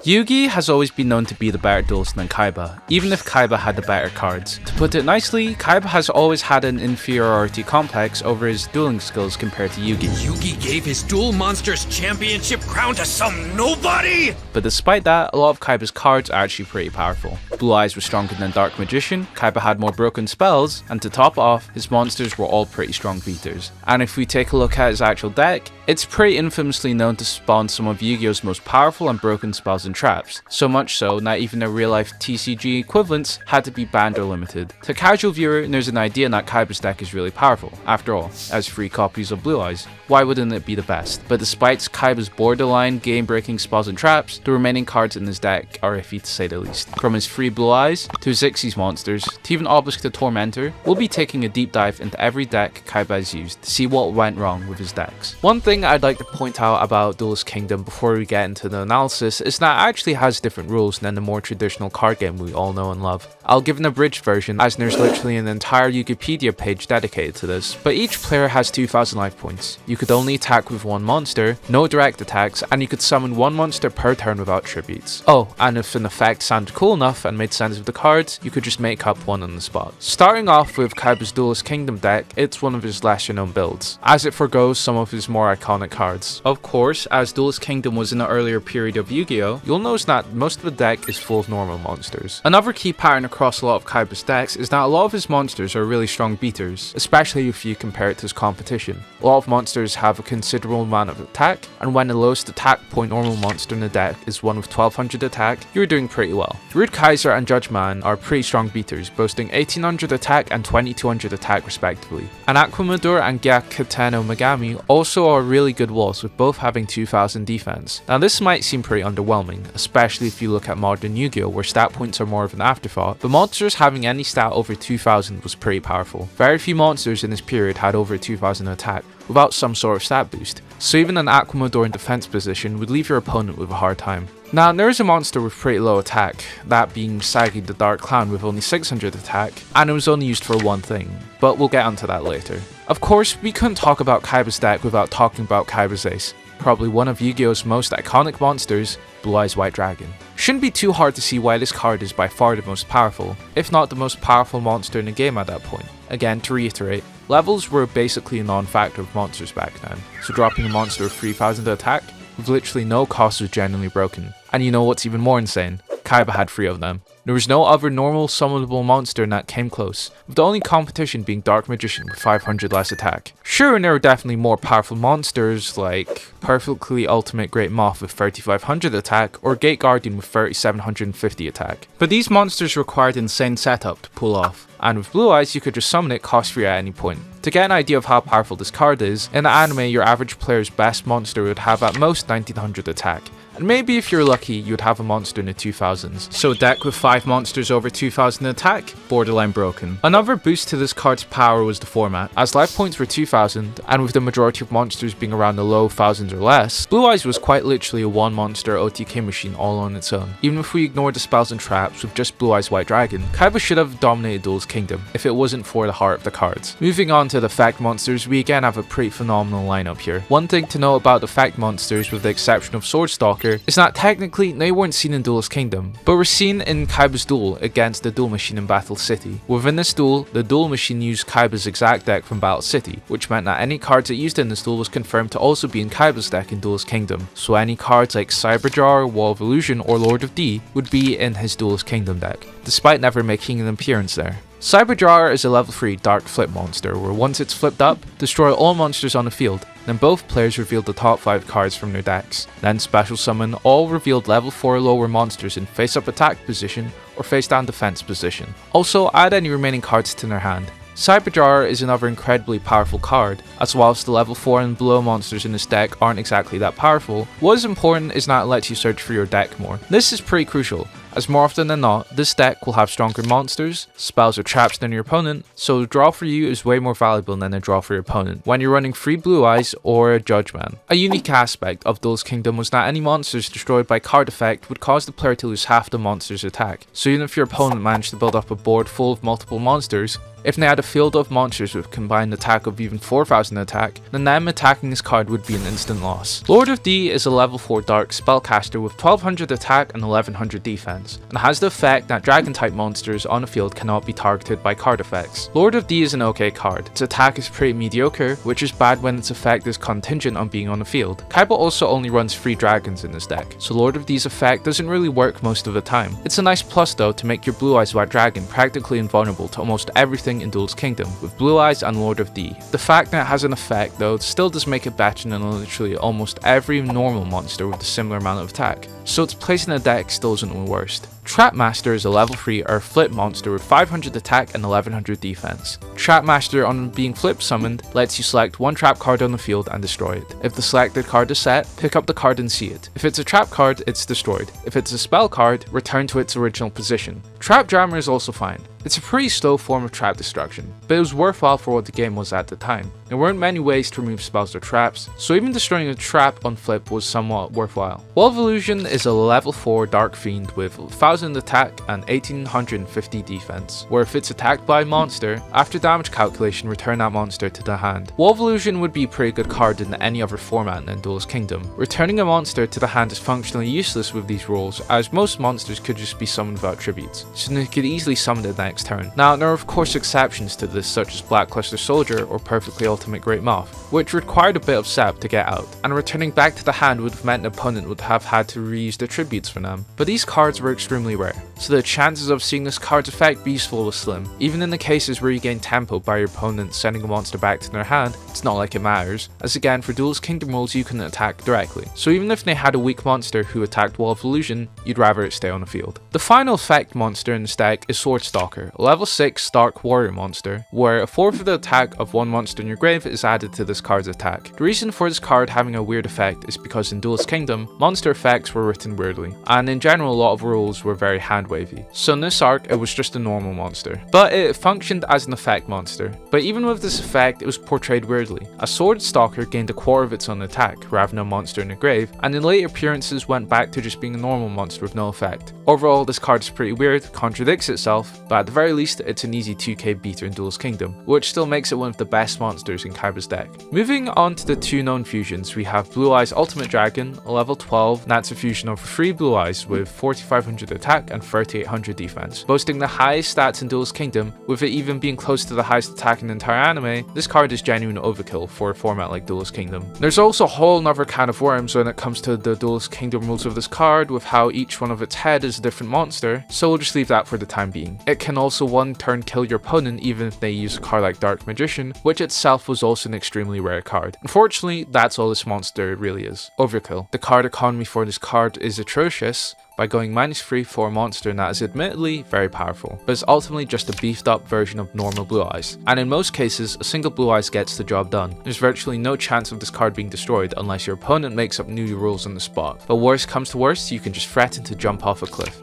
Yugi has always been known to be the better duelist than Kaiba, even if Kaiba had the better cards. To put it nicely, Kaiba has always had an inferiority complex over his dueling skills compared to Yugi. Yugi gave his Duel Monsters Championship crown to some nobody! But despite that, a lot of Kaiba's cards are actually pretty powerful. Blue Eyes was stronger than Dark Magician, Kaiba had more broken spells, and to top off, his monsters were all pretty strong beaters. And if we take a look at his actual deck, it's pretty infamously known to spawn some of Yu-Gi-Oh's most powerful and broken spells and traps, so much so that even their real-life TCG equivalents had to be banned or limited. To a casual viewer, there's an idea that Kaiba's deck is really powerful. After all, as free copies of Blue Eyes, why wouldn't it be the best? But despite Kaiba's borderline game-breaking spells and traps, the remaining cards in his deck are iffy to say the least. From his free Blue Eyes, to his Xyz monsters, to even Obelisk the Tormentor, we'll be taking a deep dive into every deck Kaiba has used to see what went wrong with his decks. One thing I'd like to point out about Duelist Kingdom before we get into the analysis is that it actually has different rules than the more traditional card game we all know and love. I'll give an abridged version, as there's literally an entire Wikipedia page dedicated to this, but each player has 2,000 life points. You could only attack with one monster, no direct attacks, and you could summon one monster per turn without tributes. Oh, and if an effect sounded cool enough and made sense with the cards, you could just make up one on the spot. Starting off with Kaiba's Duelist Kingdom deck, it's one of his lesser known builds, as it forgoes some of his more iconic cards. Of course, as Duelist Kingdom was in the earlier period of Yu-Gi-Oh!, you'll notice that most of the deck is full of normal monsters. Another key pattern across a lot of Kaiba's decks is that a lot of his monsters are really strong beaters, especially if you compare it to his competition. A lot of monsters have a considerable amount of attack, and when the lowest attack point normal monster in the deck is one with 1200 attack, you're doing pretty well. Rude Kaiser and Judge Man are pretty strong beaters, boasting 1800 attack and 2200 attack respectively. And Aquamador and Gyakuten Megami also are really good walls, with both having 2000 defense. Now this might seem pretty underwhelming, especially if you look at modern Yu-Gi-Oh! Where stat points are more of an afterthought, but monsters having any stat over 2000 was pretty powerful. Very few monsters in this period had over 2000 attack without some sort of stat boost, so even an Aquamador in defense position would leave your opponent with a hard time. Now there is a monster with pretty low attack, that being Sagi the Dark Clown with only 600 attack, and it was only used for one thing, but we'll get onto that later. Of course, we couldn't talk about Kaiba's deck without talking about Kaiba's Ace, probably one of Yu-Gi-Oh's most iconic monsters, Blue Eyes White Dragon. Shouldn't be too hard to see why this card is by far the most powerful, if not the most powerful monster in the game at that point. Again, to reiterate, levels were basically a non-factor of monsters back then, so dropping a monster with 3000 attack with literally no cost was genuinely broken. And you know what's even more insane? Kaiba had 3 of them. There was no other normal summonable monster that came close, with the only competition being Dark Magician with 500 less attack. Sure, and there were definitely more powerful monsters like Perfectly Ultimate Great Moth with 3500 attack or Gate Guardian with 3750 attack, but these monsters required insane setup to pull off, and with Blue Eyes you could just summon it cost free at any point. To get an idea of how powerful this card is, in the anime your average player's best monster would have at most 1900 attack, and maybe if you're lucky you'd have a monster in the 2000s. So a deck with 5 monsters over 2000 attack, borderline broken. Another boost to this card's power was the format, as life points were 2000, and with the majority of monsters being around the low thousands or less, Blue Eyes was quite literally a one monster OTK machine all on its own. Even if we ignore the spells and traps with just Blue Eyes White Dragon, Kaiba should have dominated Duelist Kingdom if it wasn't for the heart of the cards. Moving on to the fact monsters, we again have a pretty phenomenal lineup here. One thing to know about the fact monsters, with the exception of Swordstalker, is that technically they weren't seen in Duelist Kingdom, but were seen in Kaiba's duel against the Duel Machine in Battle City. Within this duel, the Duel Machine used Kaiba's exact deck from Battle City, which meant that any cards it used in this duel was confirmed to also be in Kaiba's deck in Duelist Kingdom, so any cards like Cyberjar, Wall of Illusion, or Lord of D would be in his Duelist Kingdom deck, despite never making an appearance there. Cyberjar is a level 3 Dark Flip monster, where once it's flipped up, destroy all monsters on the field, then both players reveal the top 5 cards from their decks, then special summon all revealed level 4 or lower monsters in face up attack position or face down defense position. Also add any remaining cards to their hand. Cyberjar is another incredibly powerful card, as whilst the level 4 and below monsters in this deck aren't exactly that powerful, what is important is that it lets you search for your deck more. This is pretty crucial, as more often than not, this deck will have stronger monsters, spells or traps than your opponent, so a draw for you is way more valuable than a draw for your opponent when you're running free Blue Eyes or a Judgman. A unique aspect of Duelist Kingdom was that any monsters destroyed by card effect would cause the player to lose half the monster's attack, so even if your opponent managed to build up a board full of multiple monsters, if they had a field of monsters with combined attack of even 4000 attack, then them attacking this card would be an instant loss. Lord of D is a level 4 dark spellcaster with 1200 attack and 1100 defense, and has the effect that dragon type monsters on the field cannot be targeted by card effects. Lord of D is an okay card. Its attack is pretty mediocre, which is bad when its effect is contingent on being on the field. Kaiba also only runs free dragons in this deck, so Lord of D's effect doesn't really work most of the time. It's a nice plus though to make your Blue Eyes White Dragon practically invulnerable to almost everything in Duelist Kingdom, with Blue Eyes and Lord of D. The fact that it has an effect though still does make it better than literally almost every normal monster with a similar amount of attack, so its place in the deck still isn't the worst. Trapmaster is a level 3 or flip monster with 500 attack and 1100 defense. Trapmaster, on being flip summoned, lets you select one trap card on the field and destroy it. If the selected card is set, pick up the card and see it. If it's a trap card, it's destroyed. If it's a spell card, return to its original position. Trap Jammer is also fine. It's a pretty slow form of trap destruction, but it was worthwhile for what the game was at the time. There weren't many ways to remove spells or traps, so even destroying a trap on flip was somewhat worthwhile. Wall of Illusion is a level 4 Dark Fiend with 1000 attack and 1850 defense, where if it's attacked by a monster, after damage calculation return that monster to the hand. Wall of Illusion would be a pretty good card in any other format than Duelist Kingdom. Returning a monster to the hand is functionally useless with these rules, as most monsters could just be summoned without tributes, so they could easily summon it next turn. Now, there are of course exceptions to this, such as Blackluster Soldier or Perfectly Ultimate Great Moth, which required a bit of sap to get out, and returning back to the hand would have meant an opponent would have had to reuse the tributes for them. But these cards were extremely rare, so the chances of seeing this card's effect be useful was slim. Even in the cases where you gain tempo by your opponent sending a monster back to their hand, it's not like it matters, as again for Duelist Kingdom rules you can attack directly, so even if they had a weak monster who attacked Wall of Illusion, you'd rather it stay on the field. The final effect monster in this deck is Swordstalker, a level 6 Dark Warrior monster, where a fourth of the attack of one monster in your grave is added to this card's attack. The reason for this card having a weird effect is because in Duelist Kingdom, monster effects were written weirdly, and in general a lot of rules were very hand wavy. So in this arc, it was just a normal monster, but it functioned as an effect monster. But even with this effect, it was portrayed weirdly. A Swordstalker gained a quarter of its own attack, rather than a monster in the grave, and in later appearances went back to just being a normal monster with no effect. Overall, this card is pretty weird, contradicts itself, but at the very least, it's an easy 2k beater in Duelist Kingdom, which still makes it one of the best monsters in Kaiba's deck. Moving on to the two known fusions, we have Blue Eyes Ultimate Dragon, a level 12, that's a fusion of 3 Blue Eyes with 4500 attack and 3800 defense. Boasting the highest stats in Duelist Kingdom, with it even being close to the highest attack in the entire anime, this card is genuine overkill for a format like Duelist Kingdom. There's also a whole nother can of worms when it comes to the Duelist Kingdom rules of this card, with how each one of its head is a different monster, so we'll just leave that for the time being. It can also one turn kill your opponent even if they use a card like Dark Magician, which itself was also an extremely rare card. Unfortunately, that's all this monster really is. Overkill. The card economy for this card is atrocious, by going -3 for a monster that is admittedly very powerful, but is ultimately just a beefed up version of normal Blue Eyes, and in most cases, a single Blue Eyes gets the job done. There's virtually no chance of this card being destroyed unless your opponent makes up new rules on the spot, but worst comes to worst, you can just threaten to jump off a cliff.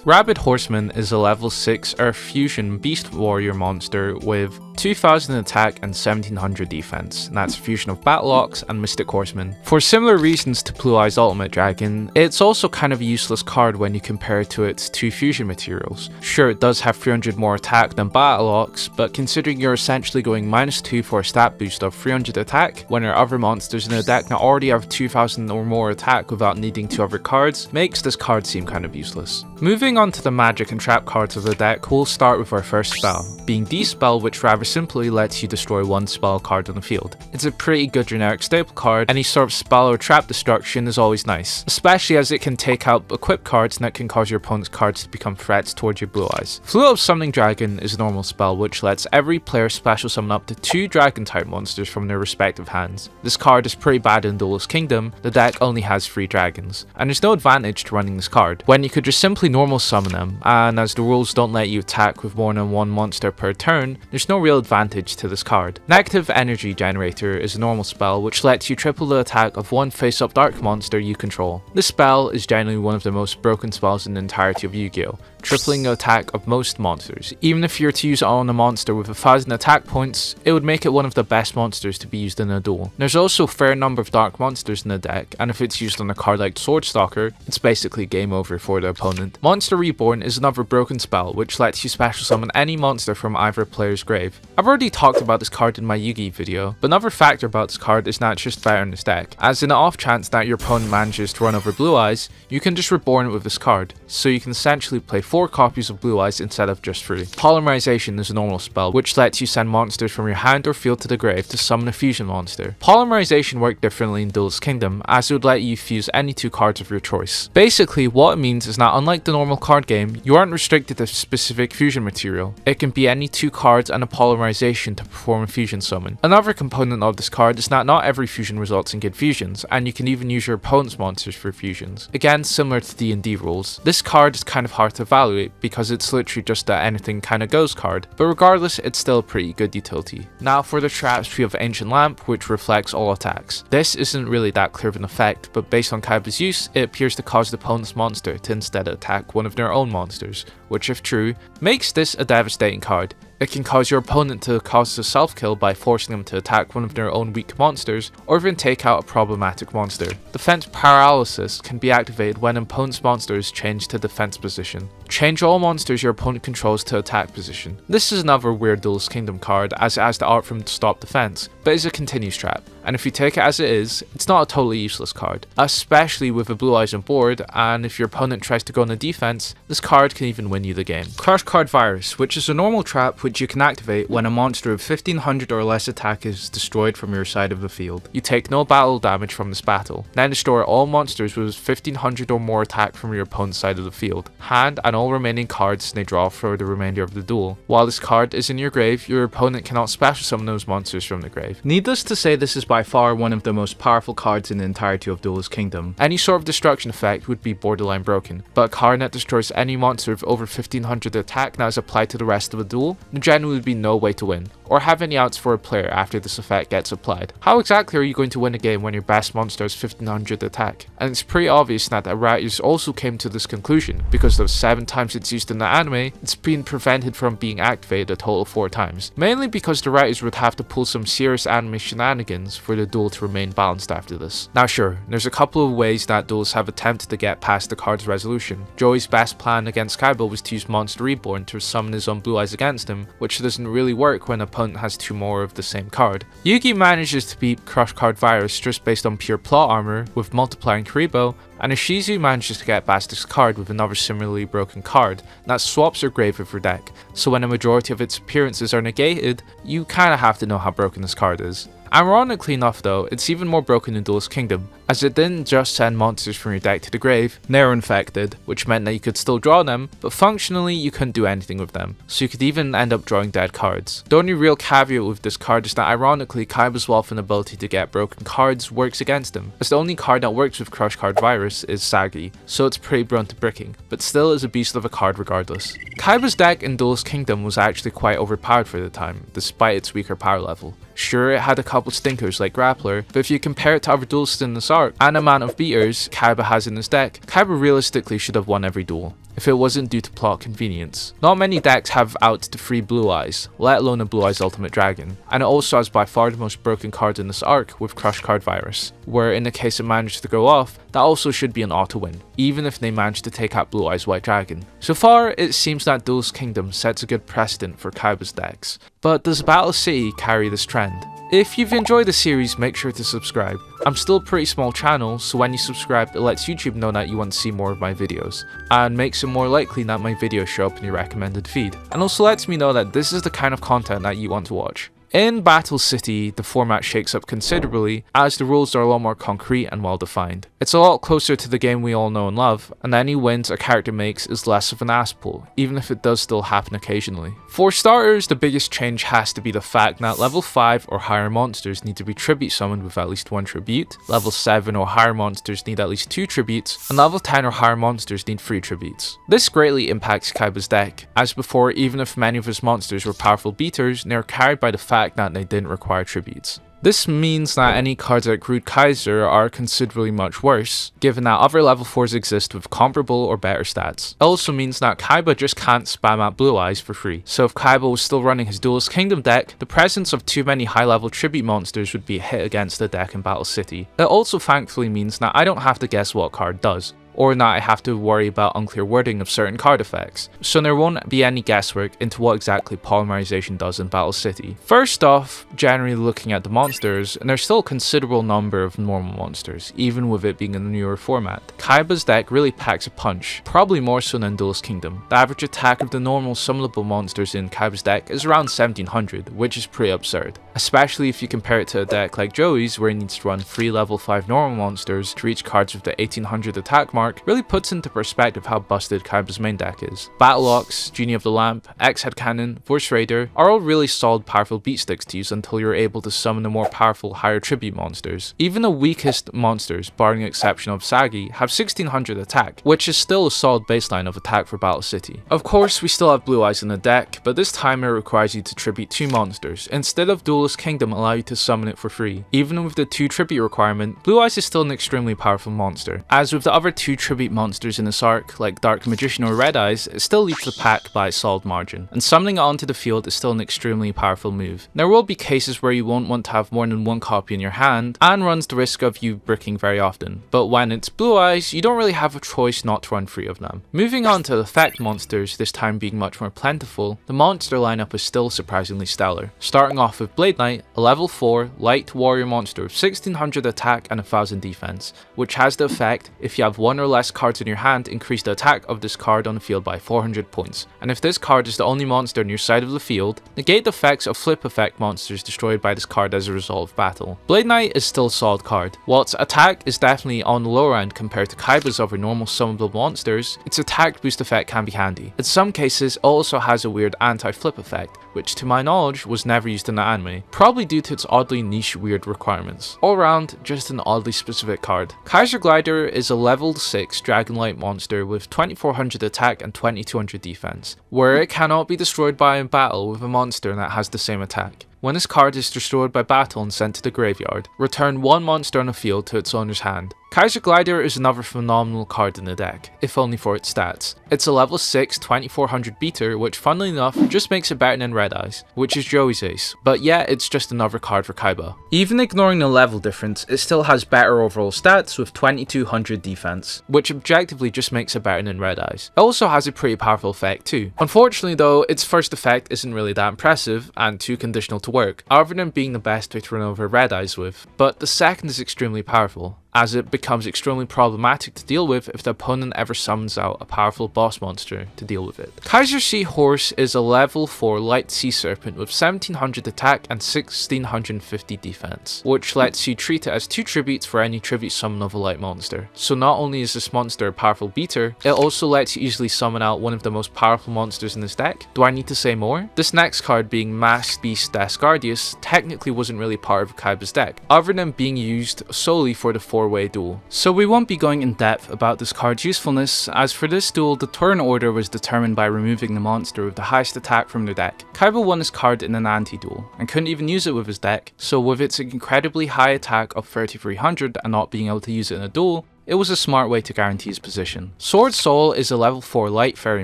Rabid Horseman is a level 6 Earth Fusion Beast Warrior monster with 2000 attack and 1700 defense, and that's a fusion of Battle Ox and Mystic Horseman. For similar reasons to Blue Eyes Ultimate Dragon, it's also kind of a useless card when you compare it to its two fusion materials. Sure, it does have 300 more attack than Battle Ox, but considering you're essentially going -2 for a stat boost of 300 attack, when your other monsters in the deck now already have 2000 or more attack without needing 2 other cards, makes this card seem kind of useless. Moving on to the magic and trap cards of the deck, we'll start with our first spell, being D-Spell, which rather simply lets you destroy one spell card on the field. It's a pretty good generic staple card. Any sort of spell or trap destruction is always nice, especially as it can take out equipped cards that can cause your opponent's cards to become threats towards your Blue Eyes. Fluid of Summoning Dragon is a normal spell which lets every player special summon up to 2 dragon type monsters from their respective hands. This card is pretty bad in Duelist Kingdom. The deck only has 3 dragons, and there's no advantage to running this card, when you could just simply normal summon them, and as the rules don't let you attack with more than one monster per turn, there's no real advantage to this card. Negative Energy Generator is a normal spell which lets you triple the attack of one face-up dark monster you control. This spell is generally one of the most broken spells in the entirety of Yu-Gi-Oh!, tripling the attack of most monsters. Even if you were to use it on a monster with 1000 attack points, it would make it one of the best monsters to be used in a duel. There's also a fair number of dark monsters in the deck, and if it's used on a card like Swordstalker, it's basically game over for the opponent. Monster Reborn is another broken spell which lets you special summon any monster from either player's grave. I've already talked about this card in my Yu-Gi video, but another factor about this card is that it's just better in this deck, as in the off chance that your opponent manages to run over Blue Eyes, you can just reborn it with this card, so you can essentially play 4 copies of Blue Eyes instead of just 3. Polymerization is a normal spell which lets you send monsters from your hand or field to the grave to summon a fusion monster. Polymerization worked differently in Duelist Kingdom, as it would let you fuse any 2 cards of your choice. Basically, what it means is that unlike the normal card game, you aren't restricted to specific fusion material. It can be any 2 cards and a polymerization to perform a fusion summon. Another component of this card is that not every fusion results in good fusions, and you can even use your opponent's monsters for fusions. Again, similar to D&D rules. This card is kind of hard to evaluate because it's literally just a anything kinda goes card, but regardless, it's still a pretty good utility. Now for the traps, we have Ancient Lamp, which reflects all attacks. This isn't really that clear of an effect, but based on Kaiba's use, it appears to cause the opponent's monster to instead attack one of their own monsters, which if true, makes this a devastating card. It can cause your opponent to cause a self-kill by forcing them to attack one of their own weak monsters, or even take out a problematic monster. Defense Paralysis can be activated when an opponent's monster is changed to defense position. Change all monsters your opponent controls to attack position. This is another weird Duelist Kingdom card, as it has the art from Stop Defense, but is a continues trap, and if you take it as it is, it's not a totally useless card, especially with a Blue Eyes on board, and if your opponent tries to go on a defense, this card can even win you the game. Crush Card Virus, which is a normal trap which you can activate when a monster of 1500 or less attack is destroyed from your side of the field. You take no battle damage from this battle, then destroy all monsters with 1500 or more attack from your opponent's side of the field, hand and all remaining cards they draw for the remainder of the duel. While this card is in your grave, your opponent cannot special summon those monsters from the grave. Needless to say, this is by far one of the most powerful cards in the entirety of Duelist Kingdom. Any sort of destruction effect would be borderline broken, but a card that destroys any monster with over 1500 attack that is applied to the rest of the duel, there generally would be no way to win, or have any outs for a player after this effect gets applied. How exactly are you going to win a game when your best monster has 1500 attack? And it's pretty obvious that the writers also came to this conclusion, because of 7 times it's used in the anime, it's been prevented from being activated a total of 4 times. Mainly because the writers would have to pull some serious anime shenanigans for the duel to remain balanced after this. Now sure, there's a couple of ways that duels have attempted to get past the card's resolution. Joey's best plan against Kaiba was to use Monster Reborn to summon his own Blue Eyes against him, which doesn't really work when an opponent has 2 more of the same card. Yugi manages to beat Crush Card Virus just based on pure plot armor with multiplying Karibo, and Ishizu manages to get past this card with another similarly broken card that swaps her grave with her deck, so when a majority of its appearances are negated, you kinda have to know how broken this card is. Ironically enough though, it's even more broken in Duelist Kingdom, as it didn't just send monsters from your deck to the grave, they were infected, which meant that you could still draw them, but functionally you couldn't do anything with them, so you could even end up drawing dead cards. The only real caveat with this card is that ironically Kaiba's wealth and ability to get broken cards works against him, as the only card that works with Crush Card Virus is Sagi, so it's pretty prone to bricking, but still is a beast of a card regardless. Kaiba's deck in Duelist Kingdom was actually quite overpowered for the time, despite its weaker power level. Sure, it had a couple stinkers like Grappler, but if you compare it to other duelists in this arc, and the amount of beaters Kaiba has in his deck, Kaiba realistically should have won every duel, if it wasn't due to plot convenience. Not many decks have out to 3 Blue Eyes, let alone a Blue Eyes Ultimate Dragon, and it also has by far the most broken cards in this arc with Crush Card Virus, where in the case it managed to go off, that also should be an auto win, even if they manage to take out Blue Eyes White Dragon. So far, it seems that Duelist Kingdom sets a good precedent for Kaiba's decks, but does Battle City carry this trend? If you've enjoyed the series, make sure to subscribe. I'm still a pretty small channel, so when you subscribe, it lets YouTube know that you want to see more of my videos, and makes it more likely that my videos show up in your recommended feed, and also lets me know that this is the kind of content that you want to watch. In Battle City, the format shakes up considerably, as the rules are a lot more concrete and well defined. It's a lot closer to the game we all know and love, and any wins a character makes is less of an ass pull, even if it does still happen occasionally. For starters, the biggest change has to be the fact that level 5 or higher monsters need to be tribute summoned with at least 1 tribute, level 7 or higher monsters need at least 2 tributes, and level 10 or higher monsters need 3 tributes. This greatly impacts Kaiba's deck. As before, even if many of his monsters were powerful beaters, they are carried by the fact that they didn't require tributes. This means that any cards like Rude Kaiser are considerably much worse, given that other level 4s exist with comparable or better stats. It also means that Kaiba just can't spam out Blue Eyes for free, so if Kaiba was still running his Duelist Kingdom deck, the presence of too many high level tribute monsters would be a hit against the deck in Battle City. It also thankfully means that I don't have to guess what card does, or that I have to worry about unclear wording of certain card effects, so there won't be any guesswork into what exactly polymerization does in Battle City. First off, generally looking at the monsters, and there's still a considerable number of normal monsters, even with it being a newer format. Kaiba's deck really packs a punch, probably more so than Duelist Kingdom. The average attack of the normal summonable monsters in Kaiba's deck is around 1700, which is pretty absurd, especially if you compare it to a deck like Joey's where he needs to run 3 level 5 normal monsters to reach cards with the 1800 attack mark. Really puts into perspective how busted Kaiba's main deck is. Battle Ox, Genie of the Lamp, X-Head Cannon, Force Raider are all really solid powerful beat sticks to use until you're able to summon the more powerful higher tribute monsters. Even the weakest monsters, barring the exception of Sagi, have 1600 attack, which is still a solid baseline of attack for Battle City. Of course, we still have Blue Eyes in the deck, but this time it requires you to tribute 2 monsters, instead of Duelist Kingdom allow you to summon it for free. Even with the 2 tribute requirement, Blue Eyes is still an extremely powerful monster. As with the other 2 tribute monsters in this arc, like Dark Magician or Red Eyes, it still leads the pack by a solid margin, and summoning it onto the field is still an extremely powerful move. There will be cases where you won't want to have more than 1 copy in your hand, and runs the risk of you bricking very often, but when it's Blue Eyes, you don't really have a choice not to run 3 of them. Moving on to the effect monsters, this time being much more plentiful, the monster lineup is still surprisingly stellar. Starting off with Blade Knight, a level 4 light warrior monster with 1600 attack and 1000 defense, which has the effect, if you have 1 or less cards in your hand, increase the attack of this card on the field by 400 points, and if this card is the only monster on your side of the field, negate the effects of flip effect monsters destroyed by this card as a result of battle. Blade Knight is still a solid card. While its attack is definitely on the lower end compared to Kaiba's other normal summonable monsters, its attack boost effect can be handy. In some cases, it also has a weird anti-flip effect, which to my knowledge was never used in the anime, probably due to its oddly niche weird requirements. All around, just an oddly specific card. Kaiser Glider is a level 6 Dragonlight monster with 2400 attack and 2200 defense, where it cannot be destroyed by a battle with a monster that has the same attack. When this card is destroyed by battle and sent to the graveyard, return 1 monster on the field to its owner's hand. Kaiser Glider is another phenomenal card in the deck, if only for its stats. It's a level 6 2400 beater, which funnily enough just makes it better than Red Eyes, which is Joey's ace, but yeah, it's just another card for Kaiba. Even ignoring the level difference, it still has better overall stats with 2200 defense, which objectively just makes it better than Red Eyes. It also has a pretty powerful effect too. Unfortunately though, its first effect isn't really that impressive and too conditional to work, other than being the best way to run over Red Eyes with, but the second is extremely powerful, as it becomes extremely problematic to deal with if the opponent ever summons out a powerful boss monster to deal with it. Kaiser Sea Horse is a level 4 light sea serpent with 1700 attack and 1650 defense, which lets you treat it as 2 tributes for any tribute summon of a light monster. So not only is this monster a powerful beater, it also lets you easily summon out one of the most powerful monsters in this deck. Do I need to say more? This next card, being Masked Beast Asgardius, technically wasn't really part of Kaiba's deck, other than being used solely for the 4-way duel. So we won't be going in depth about this card's usefulness, as for this duel the turn order was determined by removing the monster with the highest attack from their deck. Kaiba won this card in an anti-duel, and couldn't even use it with his deck, so with its incredibly high attack of 3300 and not being able to use it in a duel, it was a smart way to guarantee his position. Sword Soul is a level 4 light fairy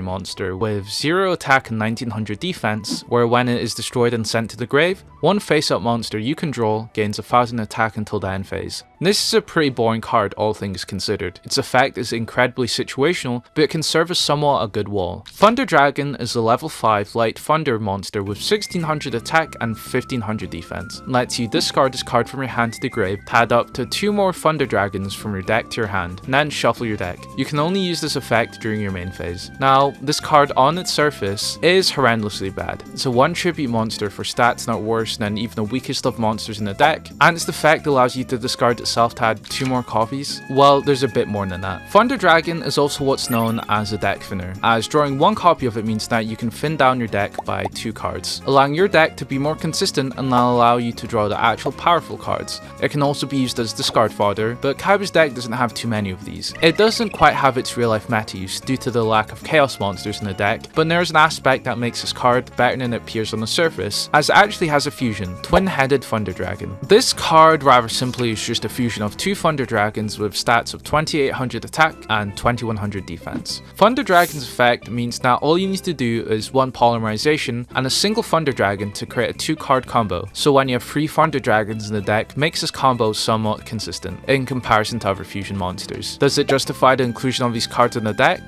monster with 0 attack and 1900 defense, where when it is destroyed and sent to the grave, one face-up monster you control gains 1000 attack until the end phase. This is a pretty boring card all things considered. Its effect is incredibly situational, but it can serve as somewhat a good wall. Thunder Dragon is a level 5 light thunder monster with 1600 attack and 1500 defense. Lets you discard this card from your hand to the grave, add up to 2 more Thunder Dragons from your deck to your hand, and then shuffle your deck. You can only use this effect during your main phase. Now, this card on its surface is horrendously bad. It's a 1 tribute monster for stats not worse than even the weakest of monsters in the deck, and its effect allows you to discard itself to add 2 more copies. Well, there's a bit more than that. Thunder Dragon is also what's known as a deck thinner, as drawing 1 copy of it means that you can thin down your deck by 2 cards, allowing your deck to be more consistent and allow you to draw the actual powerful cards. It can also be used as discard fodder, but Kaiba's deck doesn't have too many of these. It doesn't quite have its real life meta use due to the lack of chaos monsters in the deck, but there's an aspect that makes this card better than it appears on the surface, as it actually has a fusion, Twin-Headed Thunder Dragon. This card rather simply is just a fusion of 2 Thunder Dragons with stats of 2800 attack and 2100 defense. Thunder Dragon's effect means that all you need to do is 1 polymerization and a single Thunder Dragon to create a 2-card combo, so when you have 3 Thunder Dragons in the deck, makes this combo somewhat consistent in comparison to other fusion monsters. Does it justify the inclusion of these cards in the deck?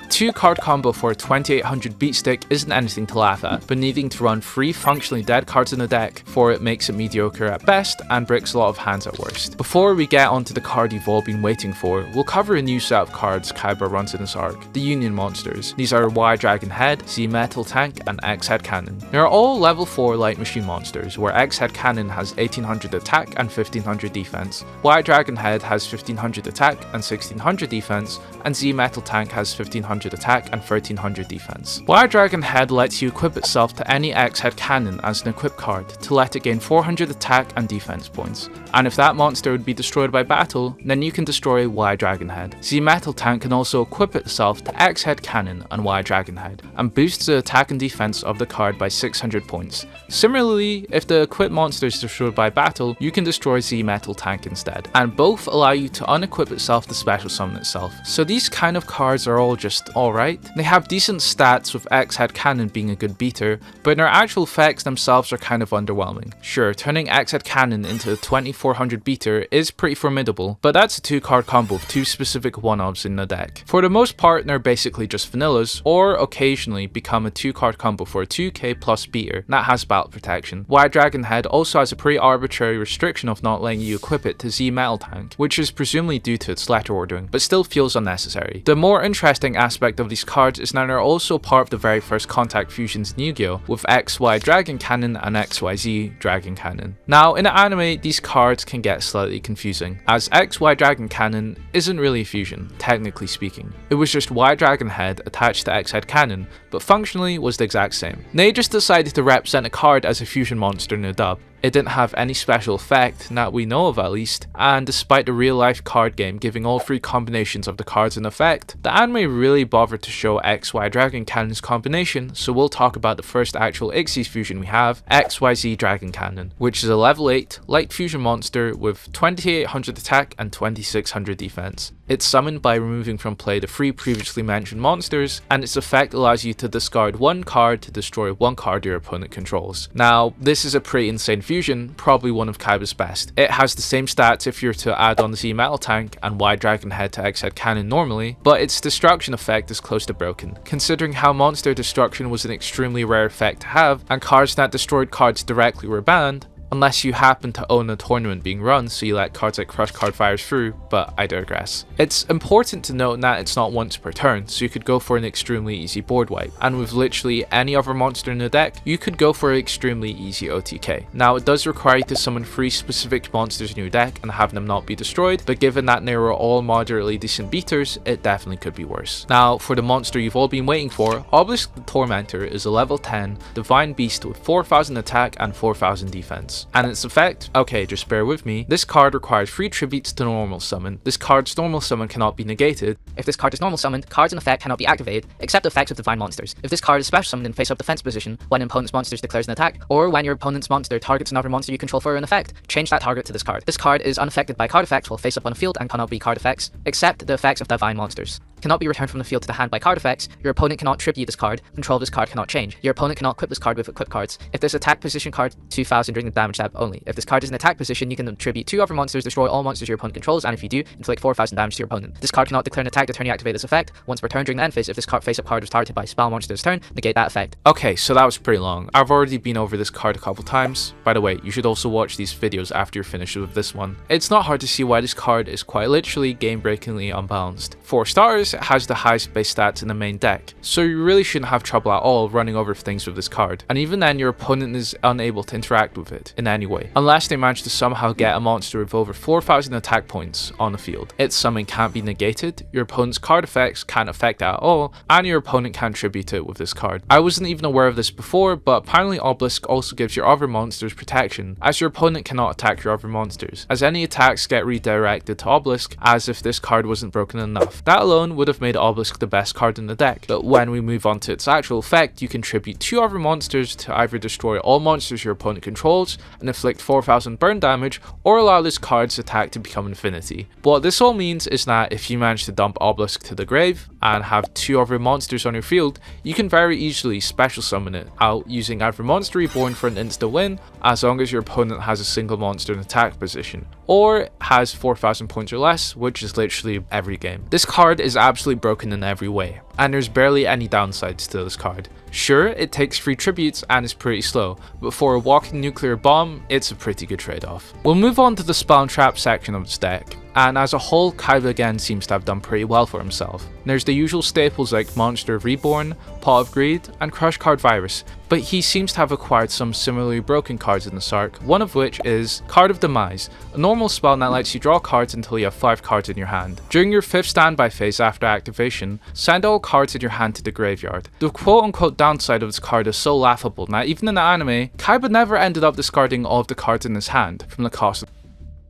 2-card combo for a 2800 beat stick isn't anything to laugh at, but needing to run 3 functionally dead cards in the deck for it makes it mediocre at best and breaks a lot of hands at worst. Before we get onto the card you've all been waiting for, we'll cover a new set of cards Kaiba runs in this arc, the Union monsters. These are Y Dragon Head, Z Metal Tank, and X Head Cannon. They are all level 4 light machine monsters, where X Head Cannon has 1800 attack and 1500 defense, Y Dragon Head has 1500 attack and 1600 defense, and Z Metal Tank has 1500 attack and 1300 defense. Y Dragon Head lets you equip itself to any X Head Cannon as an equip card to let it gain 400 attack and defense points, and if that monster would be destroyed by battle, then you can destroy Y Dragon Head. Z Metal Tank can also equip itself to X Head Cannon and Y Dragon Head, and boosts the attack and defense of the card by 600 points. Similarly, if the equipped monster is destroyed by battle, you can destroy Z Metal Tank instead, and both allow you to unequip itself to special summon itself. So these kind of cards are all just alright. They have decent stats with X Head Cannon being a good beater, but their actual effects themselves are kind of underwhelming. Sure, turning X Head Cannon into a 2400 beater is pretty formidable, but that's a 2-card combo of 2 specific 1-ofs in the deck. For the most part, they're basically just vanillas, or occasionally become a 2-card combo for a 2k plus beater that has battle protection. Y Dragon Head also has a pretty arbitrary restriction of not letting you equip it to Z Metal Tank, which is presumably due to its letter ordering, but still feels unnecessary. The more interesting aspect of these cards is that they're also part of the very first contact fusions in Yu-Gi-Oh! With XY Dragon Cannon and XYZ Dragon Cannon. Now, in the anime, these cards can get slightly confusing, as XY Dragon Cannon isn't really a fusion, technically speaking. It was just Y Dragon Head attached to X Head Cannon, but functionally was the exact same. They just decided to represent a card as a fusion monster in the dub. It didn't have any special effect, that we know of at least, and despite the real life card game giving all 3 combinations of the cards in effect, the anime really bothered to show XY Dragon Cannon's combination, so we'll talk about the first actual Ixies fusion we have, XYZ Dragon Cannon, which is a level 8 light fusion monster with 2800 attack and 2600 defense. It's summoned by removing from play the 3 previously mentioned monsters, and its effect allows you to discard 1 card to destroy 1 card your opponent controls. Now, this is a pretty insane fusion, probably one of Kaiba's best. It has the same stats if you're to add on the Z Metal Tank and Y Dragon Head to X Head Cannon normally, but its destruction effect is close to broken, considering how monster destruction was an extremely rare effect to have, and cards that destroyed cards directly were banned, unless you happen to own a tournament being run so you let cards like Crush Card Fires through, but I digress. It's important to note that it's not once per turn, so you could go for an extremely easy board wipe, and with literally any other monster in the deck, you could go for an extremely easy OTK. Now, it does require you to summon 3 specific monsters in your deck and have them not be destroyed, but given that they were all moderately decent beaters, it definitely could be worse. Now, for the monster you've all been waiting for, Obelisk the Tormentor is a level 10 divine beast with 4000 attack and 4000 defense. And its effect, okay, just bear with me, this card requires 3 tributes to normal summon. This card's normal summon cannot be negated. If this card is normal summoned, cards in effect cannot be activated, except effects of divine monsters. If this card is special summoned in face-up defense position, when an opponent's monster declares an attack, or when your opponent's monster targets another monster you control for an effect, change that target to this card. This card is unaffected by card effects while face-up on a field and cannot be card effects, except the effects of divine monsters. cannot be returned from the field to the hand by card effects, your opponent cannot tribute this card, control of this card cannot change. Your opponent cannot equip this card with equip cards. If this attack position card, 2000 during the damage step only. If this card is in attack position, you can tribute 2 other monsters, destroy all monsters your opponent controls, and if you do, inflict 4000 damage to your opponent. This card cannot declare an attack the turn you activate this effect. Once per turn during the end phase, if this face-up card was targeted by a spell monster this turn, negate that effect. Okay, so that was pretty long. I've already been over this card a couple times. By the way, you should also watch these videos after you're finished with this one. It's not hard to see why this card is quite literally game-breakingly unbalanced. For starters, it has the highest base stats in the main deck, so you really shouldn't have trouble at all running over things with this card, and even then your opponent is unable to interact with it in any way, unless they manage to somehow get a monster with over 4000 attack points on the field. Its summon can't be negated, your opponent's card effects can't affect it at all, and your opponent can't tribute it with this card. I wasn't even aware of this before, but apparently Obelisk also gives your other monsters protection, as your opponent cannot attack your other monsters, as any attacks get redirected to Obelisk as if this card wasn't broken enough. That alone would have made Obelisk the best card in the deck, but when we move on to its actual effect, you can tribute 2 other monsters to either destroy all monsters your opponent controls and inflict 4000 burn damage, or allow this card's attack to become infinity. But what this all means is that if you manage to dump Obelisk to the grave and have 2 other monsters on your field, you can very easily special summon it out using either Monster Reborn for an insta win, as long as your opponent has a single monster in attack position, or has 4000 points or less, which is literally every game. This card is absolutely broken in every way, and there's barely any downsides to this card. Sure, it takes 3 tributes and is pretty slow, but for a walking nuclear bomb, it's a pretty good trade-off. We'll move on to the spell and trap section of this deck, and as a whole, Kaiba again seems to have done pretty well for himself. There's the usual staples like Monster Reborn, Pot of Greed, and Crush Card Virus, but he seems to have acquired some similarly broken cards in this arc, one of which is Card of Demise, a normal spell that lets you draw cards until you have 5 cards in your hand. During your 5th standby phase after activation, send all cards in your hand to the graveyard. The quote-unquote downside of this card is so laughable that even in the anime, Kaiba never ended up discarding all of the cards in his hand from the cost of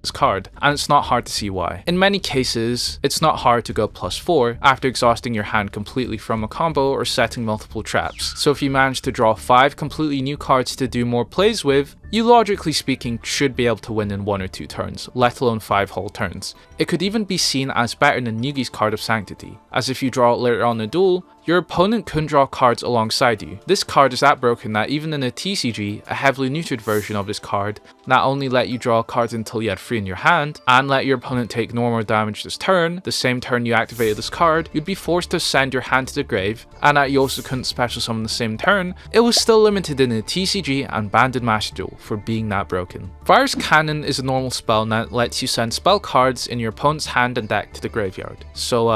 this card, and it's not hard to see why. In many cases, it's not hard to go +4 after exhausting your hand completely from a combo or setting multiple traps. So if you manage to draw 5 completely new cards to do more plays with, you logically speaking should be able to win in 1 or 2 turns, let alone 5 whole turns. It could even be seen as better than Yugi's Card of Sanctity, as if you draw it later on in a duel, your opponent couldn't draw cards alongside you. This card is that broken that even in a TCG, a heavily neutered version of this card, not only let you draw cards until you had 3 in your hand, and let your opponent take normal damage this turn, the same turn you activated this card, you'd be forced to send your hand to the grave, and that you also couldn't special summon the same turn, it was still limited in a TCG and banned in Master Duel for being that broken. Virus Cannon is a normal spell that lets you send spell cards in your opponent's hand and deck to the graveyard. So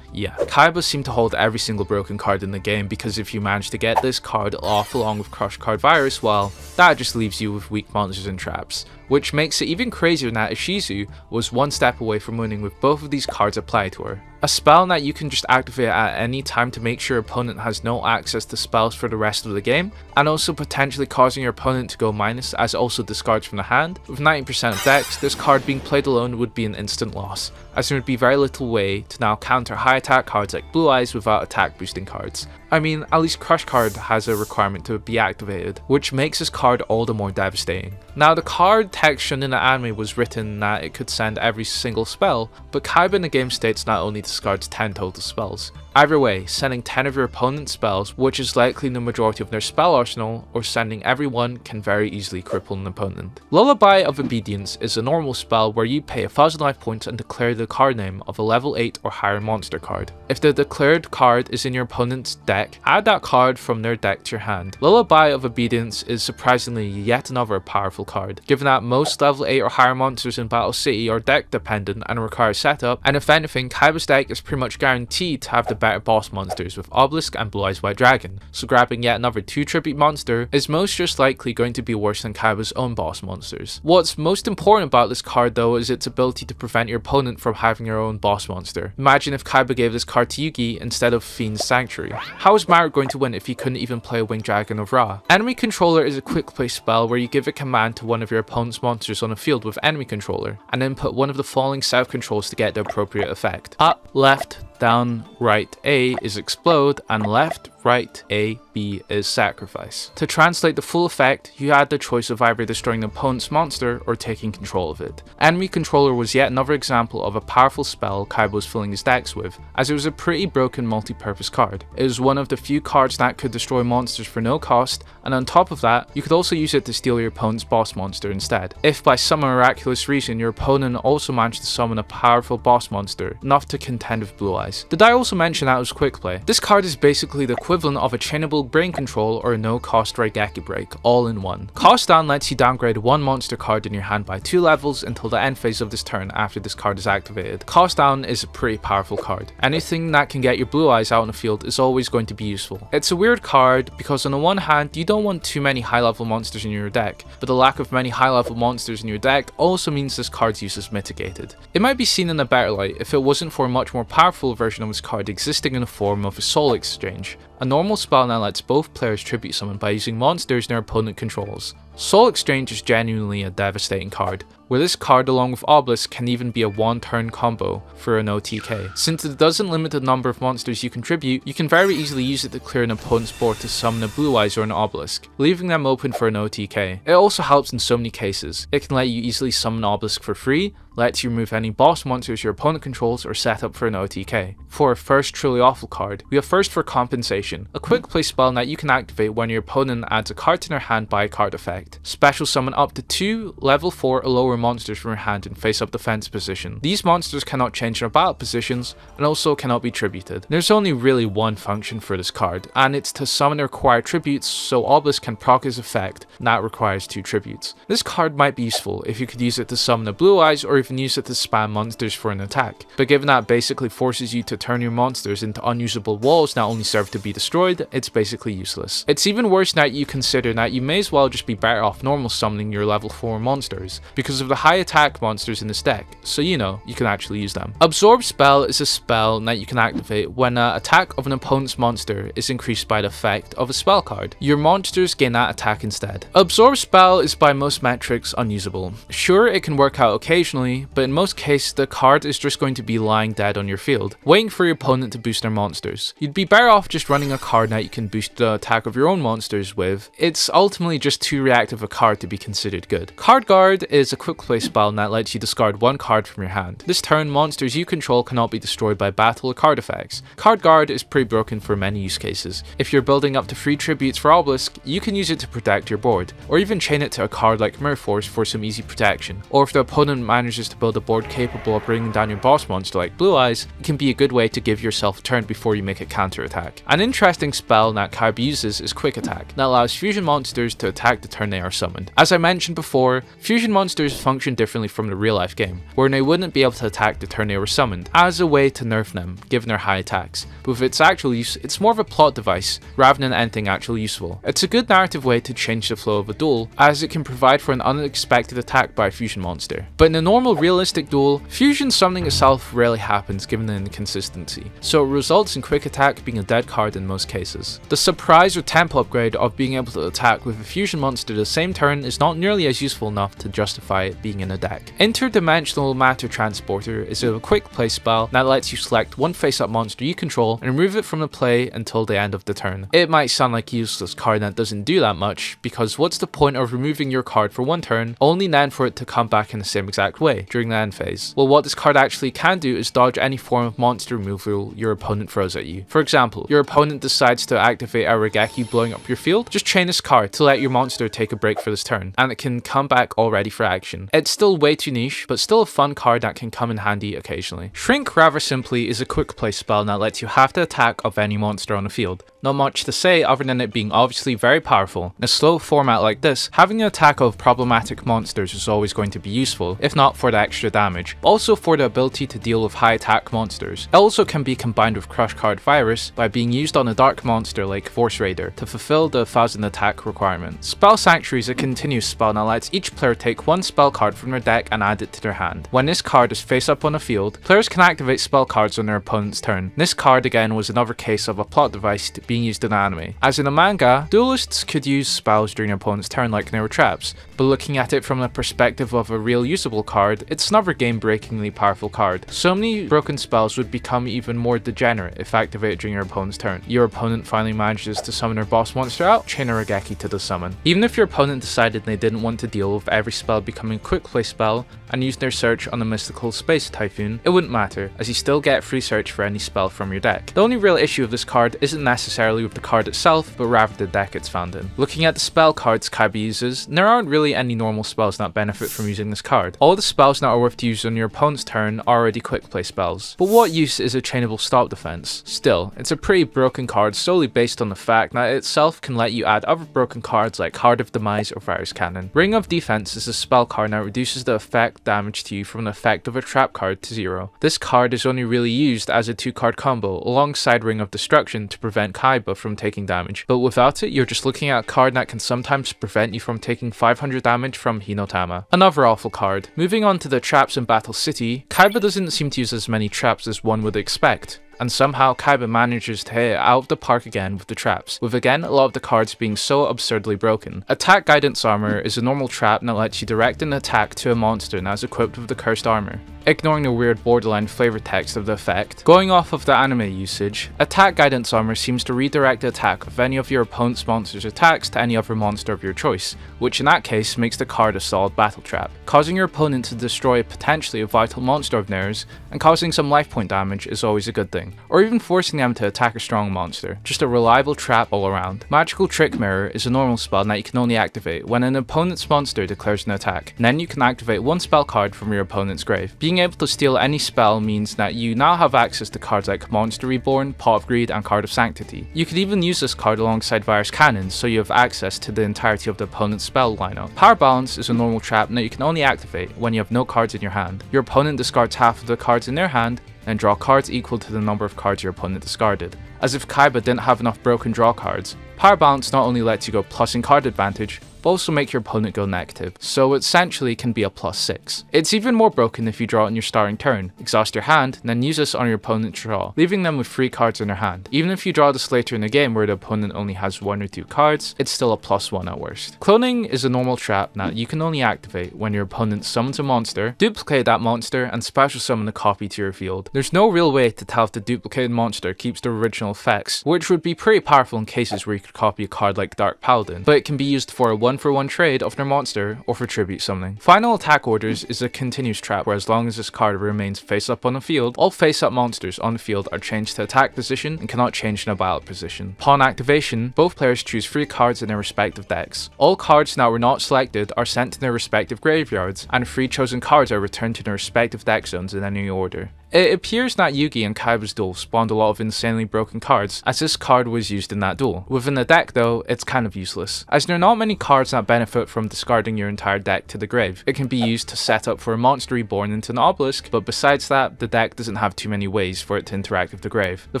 yeah, Kaiba seemed to hold every single broken card in the game, because if you manage to get this card off along with Crush Card Virus, well, that just leaves you with weak monsters and traps, which makes it even crazier that Ishizu was 1 step away from winning with both of these cards applied to her. A spell that you can just activate at any time to make sure your opponent has no access to spells for the rest of the game, and also potentially causing your opponent to go minus as it also discards from the hand. With 90% of decks, this card being played alone would be an instant loss, as there would be very little way to now counter high attack cards like Blue Eyes without attack boosting cards. I mean, at least Crush Card has a requirement to be activated, which makes this card all the more devastating. Now, the card text shown in the anime was written that it could send every single spell, but Kaiba in the game states not only discards 10 total spells. Either way, sending 10 of your opponent's spells, which is likely the majority of their spell arsenal, or sending every one can very easily cripple an opponent. Lullaby of Obedience is a normal spell where you pay 1000 life points and declare the card name of a level 8 or higher monster card. If the declared card is in your opponent's deck, add that card from their deck to your hand. Lullaby of Obedience is surprisingly yet another powerful card, given that most level 8 or higher monsters in Battle City are deck dependent and require setup, and if anything, Kaiba's deck is pretty much guaranteed to have the better boss monsters with Obelisk and Blue Eyes White Dragon, so grabbing yet another 2 tribute monster is most just likely going to be worse than Kaiba's own boss monsters. What's most important about this card though is its ability to prevent your opponent from having your own boss monster. Imagine if Kaiba gave this card to Yugi instead of Fiend's Sanctuary. How is Mario going to win if he couldn't even play a Winged Dragon of Ra? Enemy Controller is a quick play spell where you give a command to one of your opponent's monsters on a field with Enemy Controller, and then put one of the following set of controls to get the appropriate effect. Up, left, down, right, right, A is explode, and left, right, A, B is sacrifice. To translate the full effect, you had the choice of either destroying the opponent's monster or taking control of it. Enemy Controller was yet another example of a powerful spell Kaiba was filling his decks with, as it was a pretty broken multi-purpose card. It was one of the few cards that could destroy monsters for no cost, and on top of that, you could also use it to steal your opponent's boss monster instead. If by some miraculous reason your opponent also managed to summon a powerful boss monster, enough to contend with Blue Eyes. Did I also mention that it was quick play? This card is basically the equivalent of a chainable brain control or a no-cost Raigeki break, all in one. Cost down lets you downgrade one monster card in your hand by 2 levels until the end phase of this turn after this card is activated. Cost down is a pretty powerful card. Anything that can get your Blue Eyes out on the field is always going to be useful. It's a weird card because on the one hand, you don't want too many high level monsters in your deck, but the lack of many high level monsters in your deck also means this card's use is mitigated. It might be seen in a better light if it wasn't for a much more powerful version of this card existing in the form of a Soul Exchange, a normal spell that lets both players tribute summon by using monsters their opponent controls. Soul Exchange is genuinely a devastating card, where this card along with Obelisk can even be a 1-turn combo for an OTK. Since it doesn't limit the number of monsters you contribute, you can very easily use it to clear an opponent's board to summon a Blue Eyes or an Obelisk, leaving them open for an OTK. It also helps in so many cases. It can let you easily summon Obelisk for free, lets you remove any boss monsters your opponent controls, or set up for an OTK. For our first truly awful card, we have first for Compensation, a quick play spell that you can activate when your opponent adds a card to their hand by a card effect. Special summon up to 2 level 4 or lower monsters from your hand in face up defense position. These monsters cannot change their battle positions and also cannot be tributed. There's only really one function for this card, and it's to summon the required tributes so Obelisk can proc his effect, and that requires 2 tributes. This card might be useful if you could use it to summon a Blue Eyes or even use it to spam monsters for an attack, but given that it basically forces you to turn your monsters into unusable walls that only serve to be destroyed, it's basically useless. It's even worse now that you consider that you may as well just be better off normal summoning your level 4 monsters, because of the high attack monsters in this deck, so you can actually use them. Absorb Spell is a spell that you can activate when an attack of an opponent's monster is increased by the effect of a spell card. Your monsters gain that attack instead. Absorb Spell is by most metrics unusable. Sure, it can work out occasionally, but in most cases the card is just going to be lying dead on your field, waiting for your opponent to boost their monsters. You'd be better off just running a card that you can boost the attack of your own monsters with. It's ultimately just too reactive a card to be considered good. Card Guard is a quick play spell that lets you discard one card from your hand. This turn, monsters you control cannot be destroyed by battle or card effects. Card Guard is pretty broken for many use cases. If you're building up to 3 tributes for Obelisk, you can use it to protect your board, or even chain it to a card like Mirror Force for some easy protection. Or if the opponent manages to build a board capable of bringing down your boss monster like Blue Eyes, it can be a good way to give yourself a turn before you make a counter attack. An interesting spell that Kaiba uses is Quick Attack, that allows fusion monsters to attack the turn they are summoned. As I mentioned before, fusion monsters function differently from the real life game, where they wouldn't be able to attack the turn they were summoned, as a way to nerf them, given their high attacks. But with its actual use, it's more of a plot device, rather than anything actually useful. It's a good narrative way to change the flow of a duel, as it can provide for an unexpected attack by a fusion monster. But in a normal realistic duel, fusion summoning itself rarely happens given the inconsistency, so it results in Quick Attack being a dead card in most cases. The surprise or tempo upgrade of being able to attack with a fusion monster the same turn is not nearly as useful enough to justify it being in a deck. Interdimensional Matter Transporter is a quick play spell that lets you select one face-up monster you control and remove it from the play until the end of the turn. It might sound like a useless card that doesn't do that much, because what's the point of removing your card for one turn, only then for it to come back in the same exact way during the end phase? Well, what this card actually can do is dodge any form of monster removal your opponent throws at you. For example, your opponent decides to activate a Raigeki blowing up your field, just chain this card to let your monster take a break for this turn, and it can come back all ready for action. It's still way too niche, but still a fun card that can come in handy occasionally. Shrink, rather simply, is a quick play spell that lets you half the attack of any monster on the field. Not much to say other than it being obviously very powerful. In a slow format like this, having an attack of problematic monsters is always going to be useful, if not for the extra damage, but also for the ability to deal with high attack monsters. It also can be combined with Crush Card Virus by being used on a dark monster like Force Raider to fulfill the 1000 attack requirement. Spell Sanctuary is a continuous spell that lets each player take one spell card from their deck and add it to their hand. When this card is face up on the field, players can activate spell cards on their opponent's turn. This card again was another case of a plot device to being used in anime. As in a manga, duelists could use spells during their opponent's turn like they were traps, but looking at it from the perspective of a real usable card, it's another game-breakingly powerful card. So many broken spells would become even more degenerate if activated during your opponent's turn. Your opponent finally manages to summon their boss monster out, chain a Regeki to the summon. Even if your opponent decided they didn't want to deal with every spell becoming a quick play spell and used their search on the mystical space typhoon, it wouldn't matter, as you still get free search for any spell from your deck. The only real issue of this card isn't necessarily with the card itself, but rather the deck it's found in. Looking at the spell cards Kaiba uses, there aren't really any normal spells that benefit from using this card. All the spells that are worth to use on your opponent's turn are already quick play spells. But what use is a chainable stop defense? Still, it's a pretty broken card solely based on the fact that it itself can let you add other broken cards like Card of Demise or Virus Cannon. Ring of Defense is a spell card that reduces the effect damage to you from the effect of a trap card to 0. This card is only really used as a 2-card combo alongside Ring of Destruction to prevent Kaiba from taking damage, but without it you're just looking at a card that can sometimes prevent you from taking 500 damage from Hinotama. Another awful card. Moving on to the traps in Battle City, Kaiba doesn't seem to use as many traps as one would expect, and somehow Kaiba manages to hit it out of the park again with the traps, with again a lot of the cards being so absurdly broken. Attack Guidance Armor is a normal trap that lets you direct an attack to a monster that is equipped with the cursed armor. Ignoring the weird borderline flavor text of the effect, going off of the anime usage, Attack Guidance Armor seems to redirect the attack of any of your opponent's monster's attacks to any other monster of your choice, which in that case makes the card a solid battle trap. Causing your opponent to destroy potentially a vital monster of theirs and causing some life point damage is always a good thing, or even forcing them to attack a strong monster. Just a reliable trap all around. Magical Trick Mirror is a normal spell that you can only activate when an opponent's monster declares an attack, and then you can activate one spell card from your opponent's grave. Being able to steal any spell means that you now have access to cards like Monster Reborn, Pot of Greed, and Card of Sanctity. You could even use this card alongside Virus Cannon, so you have access to the entirety of the opponent's spell lineup. Power Balance is a normal trap that you can only activate when you have no cards in your hand. Your opponent discards half of the cards in their hand, and draw cards equal to the number of cards your opponent discarded. As if Kaiba didn't have enough broken draw cards, Power Balance not only lets you go plus in card advantage, but also make your opponent go negative, so it essentially can be a +6. It's even more broken if you draw it on your starting turn, exhaust your hand, and then use this on your opponent's draw, leaving them with 3 cards in their hand. Even if you draw this later in the game where the opponent only has 1 or 2 cards, it's still a +1 at worst. Cloning is a normal trap that you can only activate when your opponent summons a monster, duplicate that monster, and special summon a copy to your field. There's no real way to tell if the duplicated monster keeps the original effects, which would be pretty powerful in cases where you could copy a card like Dark Paladin, but it can be used for a 1-for-1 trade of their monster or for tribute summoning. Final Attack Orders is a continuous trap where as long as this card remains face up on the field, all face up monsters on the field are changed to attack position and cannot change in a battle position. Upon activation, both players choose 3 cards in their respective decks. All cards that were not selected are sent to their respective graveyards, and 3 chosen cards are returned to their respective deck zones in any order. It appears that Yugi and Kaiba's duel spawned a lot of insanely broken cards, as this card was used in that duel. Within the deck though, it's kind of useless, as there are not many cards that benefit from discarding your entire deck to the grave. It can be used to set up for a monster reborn into an obelisk, but besides that, the deck doesn't have too many ways for it to interact with the grave. The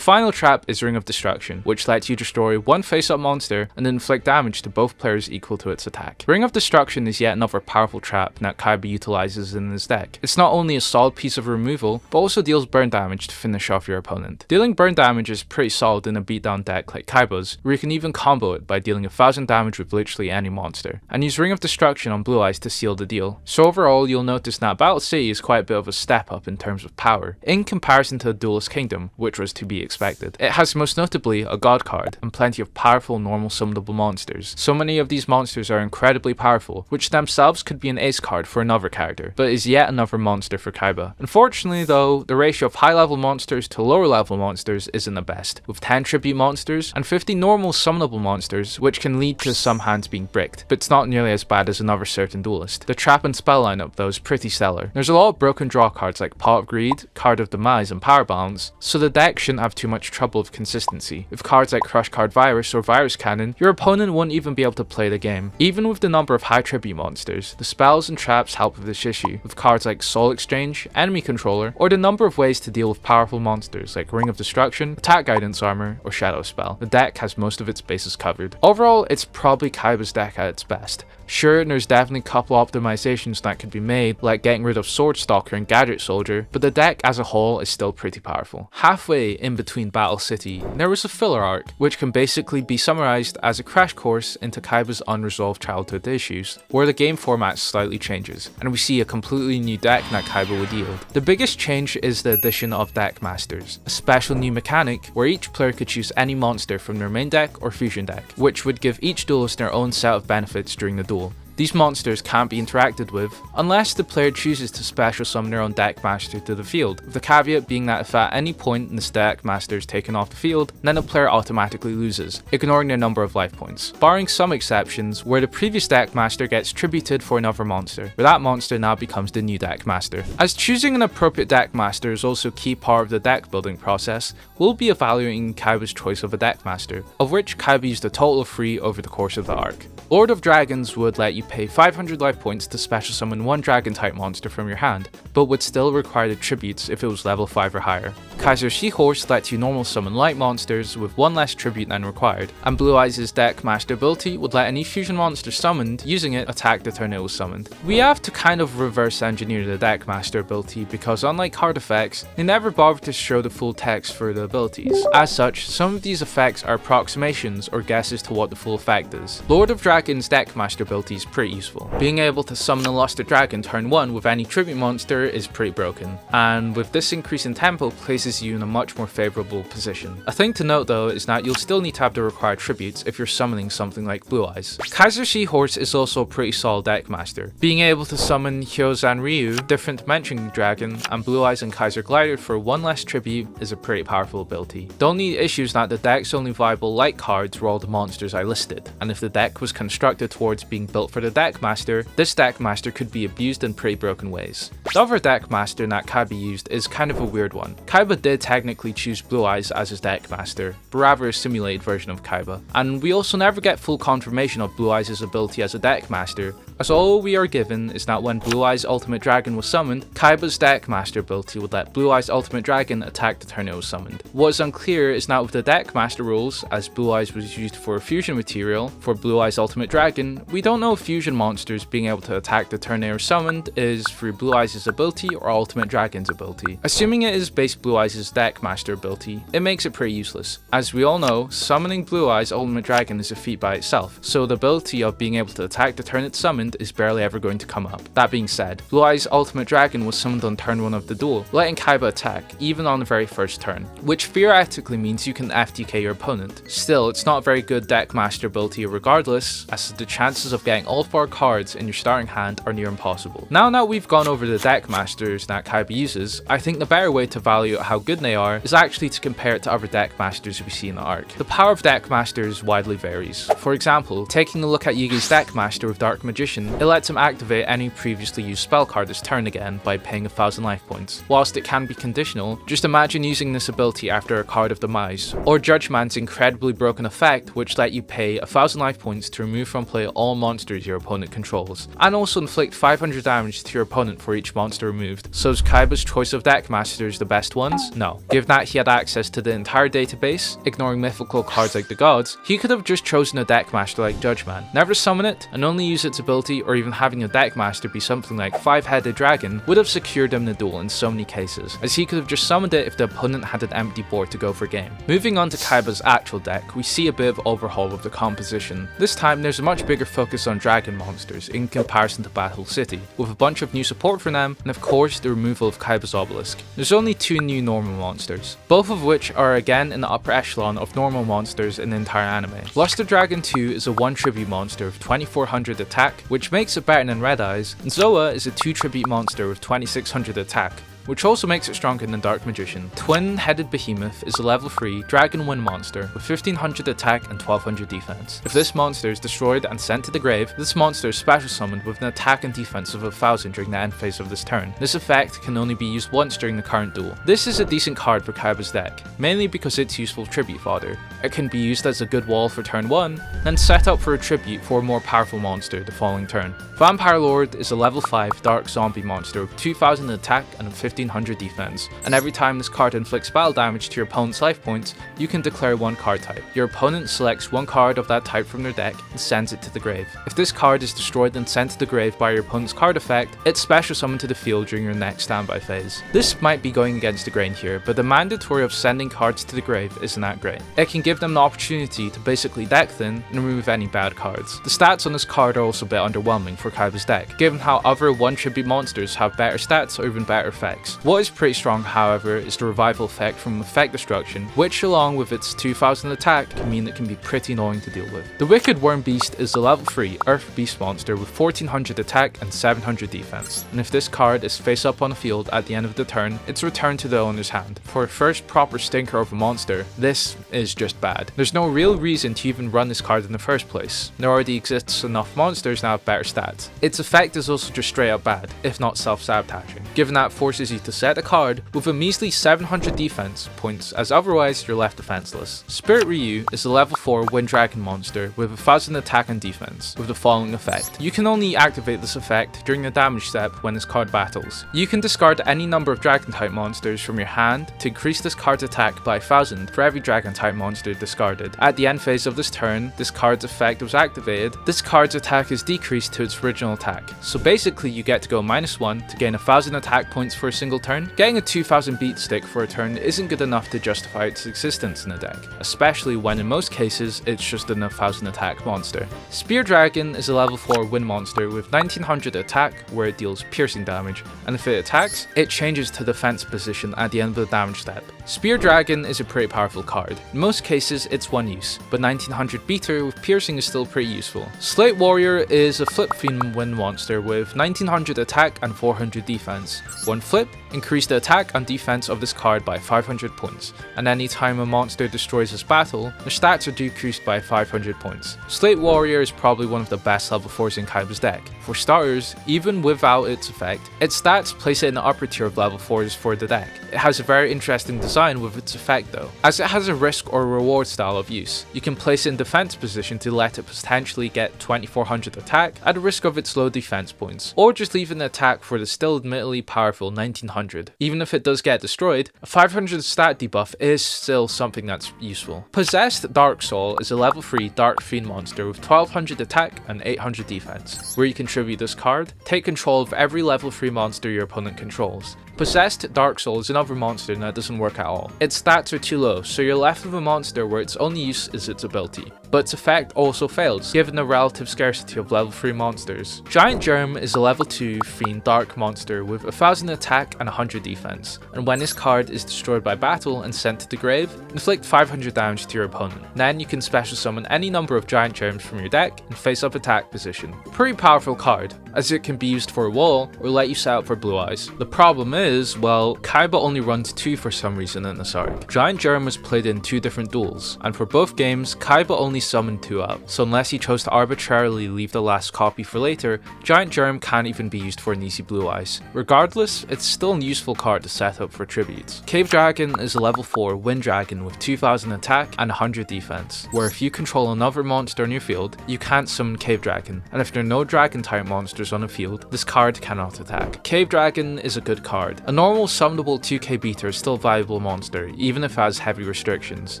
final trap is Ring of Destruction, which lets you destroy one face-up monster and inflict damage to both players equal to its attack. Ring of Destruction is yet another powerful trap that Kaiba utilizes in his deck. It's not only a solid piece of removal, but also deals burn damage to finish off your opponent. Dealing burn damage is pretty solid in a beatdown deck like Kaiba's, where you can even combo it by dealing 1000 damage with literally any monster, and use Ring of Destruction on Blue Eyes to seal the deal. So overall, you'll notice that Battle City is quite a bit of a step up in terms of power, in comparison to Duelist Kingdom, which was to be expected. It has most notably a god card, and plenty of powerful normal summonable monsters. So many of these monsters are incredibly powerful, which themselves could be an ace card for another character, but is yet another monster for Kaiba. Unfortunately though, the ratio of high level monsters to lower level monsters isn't the best, with 10 tribute monsters and 50 normal summonable monsters, which can lead to some hands being bricked, but it's not nearly as bad as another certain duelist. The trap and spell lineup though is pretty stellar. There's a lot of broken draw cards like Pot of Greed, Card of Demise, and Power Balance, so the deck shouldn't have too much trouble with consistency. With cards like Crush Card Virus or Virus Cannon, your opponent won't even be able to play the game. Even with the number of high tribute monsters, the spells and traps help with this issue, with cards like Soul Exchange, Enemy Controller, or the number of ways to deal with powerful monsters like Ring of Destruction, Attack Guidance Armor, or Shadow Spell. The deck has most of its bases covered. Overall, it's probably Kaiba's deck at its best, Sure, there's definitely a couple optimizations that could be made, like getting rid of Sword Stalker and Gadget Soldier, but the deck as a whole is still pretty powerful. Halfway in between Battle City, there was a filler arc, which can basically be summarized as a crash course into Kaiba's unresolved childhood issues, where the game format slightly changes, and we see a completely new deck that Kaiba would yield. The biggest change is the addition of Deck Masters, a special new mechanic where each player could choose any monster from their main deck or fusion deck, which would give each duelist their own set of benefits during the duel. These monsters can't be interacted with unless the player chooses to special summon their own deck master to the field, with the caveat being that if at any point this deck master is taken off the field, then the player automatically loses, ignoring their number of life points, barring some exceptions where the previous deck master gets tributed for another monster, where that monster now becomes the new deck master. As choosing an appropriate deck master is also a key part of the deck building process, we'll be evaluating Kaiba's choice of a deck master, of which Kaiba used a total of 3 over the course of the arc. Lord of Dragons would let you pay 500 life points to special summon one dragon type monster from your hand, but would still require the tributes if it was level 5 or higher. Kaiser's Seahorse lets you normal summon light monsters with 1 less tribute than required, and Blue Eyes' deck master ability would let any fusion monster summoned using it attack the turn it was summoned. We have to kind of reverse engineer the deck master ability because unlike card effects, they never bother to show the full text for the abilities. As such, some of these effects are approximations or guesses to what the full effect is. Lord of Dragon's deck master ability is pretty useful. Being able to summon a Luster Dragon turn 1 with any tribute monster is pretty broken, and with this increase in tempo places you in a much more favourable position. A thing to note though is that you'll still need to have the required tributes if you're summoning something like Blue Eyes. Kaiser Seahorse is also a pretty solid deck master. Being able to summon Hyozan Ryu, Different Dimension Dragon, and Blue Eyes and Kaiser Glider for 1 less tribute is a pretty powerful ability. The only issue is that the deck's only viable light cards were all the monsters I listed, and if the deck was constructed towards being built for the deck master, this deck master could be abused in pretty broken ways. The other deck master that Kaiba used is kind of a weird one. Kaiba did technically choose Blue Eyes as his deck master, but rather a simulated version of Kaiba. And we also never get full confirmation of Blue Eyes' ability as a deck master, as all we are given is that when Blue Eyes Ultimate Dragon was summoned, Kaiba's deck master ability would let Blue Eyes Ultimate Dragon attack the turn it was summoned. What is unclear is that with the deck master rules, as Blue Eyes was used for a fusion material for Blue Eyes Ultimate Dragon, we don't know if fusion monsters being able to attack the turn they are summoned is through Blue Eyes' ability or Ultimate Dragon's ability. Assuming it is base Blue Eyes' deck master ability, it makes it pretty useless. As we all know, summoning Blue Eyes Ultimate Dragon is a feat by itself, so the ability of being able to attack the turn it's summoned is barely ever going to come up. That being said, Blue Eyes Ultimate Dragon was summoned on turn 1 of the duel, letting Kaiba attack, even on the very first turn, which theoretically means you can FTK your opponent. Still, it's not a very good deck master ability regardless, as the chances of getting all 4 cards in your starting hand are near impossible. Now that we've gone over the deck masters that Kaiba uses, I think the better way to value how good they are is actually to compare it to other deck masters we see in the arc. The power of deck masters widely varies. For example, taking a look at Yugi's deck master with Dark Magician, it lets him activate any previously used spell card this turn again by paying 1000 life points. Whilst it can be conditional, just imagine using this ability after a card of demise. Or Judge Man's incredibly broken effect, which let you pay 1000 life points to remove from play all monsters your opponent controls, and also inflict 500 damage to your opponent for each monster removed. So is Kaiba's choice of deck masters the best ones? No. Given that he had access to the entire database, ignoring mythical cards like the gods, he could have just chosen a deck master like Judge Man, never summon it, and only use its ability, or even having a deck master be something like 5-headed dragon would have secured him the duel in so many cases, as he could have just summoned it if the opponent had an empty board to go for game. Moving on to Kaiba's actual deck, we see a bit of overhaul of the composition. This time there's a much bigger focus on dragon monsters in comparison to Battle City, with a bunch of new support for them, and of course the removal of Kaiba's Obelisk. There's only 2 new normal monsters, both of which are again in the upper echelon of normal monsters in the entire anime. Luster Dragon 2 is a 1 tribute monster with 2400 attack, which makes it better than Red Eyes, and Zoa is a 2 tribute monster with 2600 attack, which also makes it stronger than Dark Magician. Twin-headed Behemoth is a level 3 Dragon Wind monster with 1500 attack and 1200 defense. If this monster is destroyed and sent to the grave, this monster is special summoned with an attack and defense of 1000 during the end phase of this turn. This effect can only be used once during the current duel. This is a decent card for Kaiba's deck, mainly because it's useful tribute fodder. It can be used as a good wall for turn 1, then set up for a tribute for a more powerful monster the following turn. Vampire Lord is a level 5 Dark Zombie monster with 2000 attack and 1500 1500 defense, and every time this card inflicts battle damage to your opponent's life points, you can declare one card type. Your opponent selects one card of that type from their deck and sends it to the grave. If this card is destroyed and sent to the grave by your opponent's card effect, it's special summoned to the field during your next standby phase. This might be going against the grain here, but the mandatory of sending cards to the grave isn't that great. It can give them the opportunity to basically deck thin and remove any bad cards. The stats on this card are also a bit underwhelming for Kaiba's deck, given how other 1 tribute monsters have better stats or even better effects. What is pretty strong, however, is the revival effect from Effect Destruction, which along with its 2000 attack can mean it can be pretty annoying to deal with. The Wicked Worm Beast is a level 3 Earth Beast monster with 1400 attack and 700 defense, and if this card is face up on the field at the end of the turn, it's returned to the owner's hand. For a first proper stinker of a monster, this is just bad. There's no real reason to even run this card in the first place. There already exists enough monsters that have better stats. Its effect is also just straight up bad, if not self-sabotaging, given that it forces you to set a card with a measly 700 defense points, as otherwise you're left defenseless. Spirit Ryu is a level 4 Wind Dragon monster with 1000 attack and defense, with the following effect. You can only activate this effect during the damage step when this card battles. You can discard any number of dragon type monsters from your hand to increase this card's attack by 1000 for every dragon type monster discarded. At the end phase of this turn, this card's effect was activated, this card's attack is decreased to its original attack. So basically you get to go -1 to gain 1000 attack points for a single turn. Getting a 2000 beat stick for a turn isn't good enough to justify its existence in a deck, especially when in most cases it's just an 1000 attack monster. Spear Dragon is a level 4 wind monster with 1900 attack where it deals piercing damage, and if it attacks, it changes to defense position at the end of the damage step. Spear Dragon is a pretty powerful card. In most cases it's one use, but 1900 beater with piercing is still pretty useful. Slate Warrior is a flip theme wind monster with 1900 attack and 400 defense. One flip, increase the attack and defense of this card by 500 points, and anytime a monster destroys this battle, the stats are decreased by 500 points. Slate Warrior is probably one of the best level 4s in Kaiba's deck. For starters, even without its effect, its stats place it in the upper tier of level 4s for the deck. It has a very interesting design with its effect though, as it has a risk or reward style of use. You can place it in defense position to let it potentially get 2400 attack at the risk of its low defense points, or just leave an attack for the still admittedly powerful 1900. Even if it does get destroyed, a 500 stat debuff is still something that's useful. Possessed Dark Soul is a level 3 Dark Fiend monster with 1200 attack and 800 defense. Where you contribute this card, take control of every level 3 monster your opponent controls. Possessed Dark Soul is another monster that doesn't work at all. Its stats are too low, so you're left with a monster where its only use is its ability. But its effect also fails, given the relative scarcity of level 3 monsters. Giant Germ is a level 2 Fiend Dark monster with 1000 attack and 100 defense, and when this card is destroyed by battle and sent to the grave, inflict 500 damage to your opponent. Then you can special summon any number of Giant Germs from your deck and face up attack position. Pretty powerful card, as it can be used for a wall or let you set up for Blue Eyes. The problem is, well, Kaiba only runs 2 for some reason in this arc. Giant Germ was played in 2 different duels, and for both games, Kaiba only summoned 2 out, so unless he chose to arbitrarily leave the last copy for later, Giant Germ can't even be used for an easy Blue Eyes. Regardless, it's still a useful card to set up for tributes. Cave Dragon is a level 4 Wind Dragon with 2000 attack and 100 defense, where if you control another monster on your field, you can't summon Cave Dragon, and if there are no dragon type monsters on the field, this card cannot attack. Cave Dragon is a good card. A normal summonable 2k beater is still a viable monster, even if it has heavy restrictions,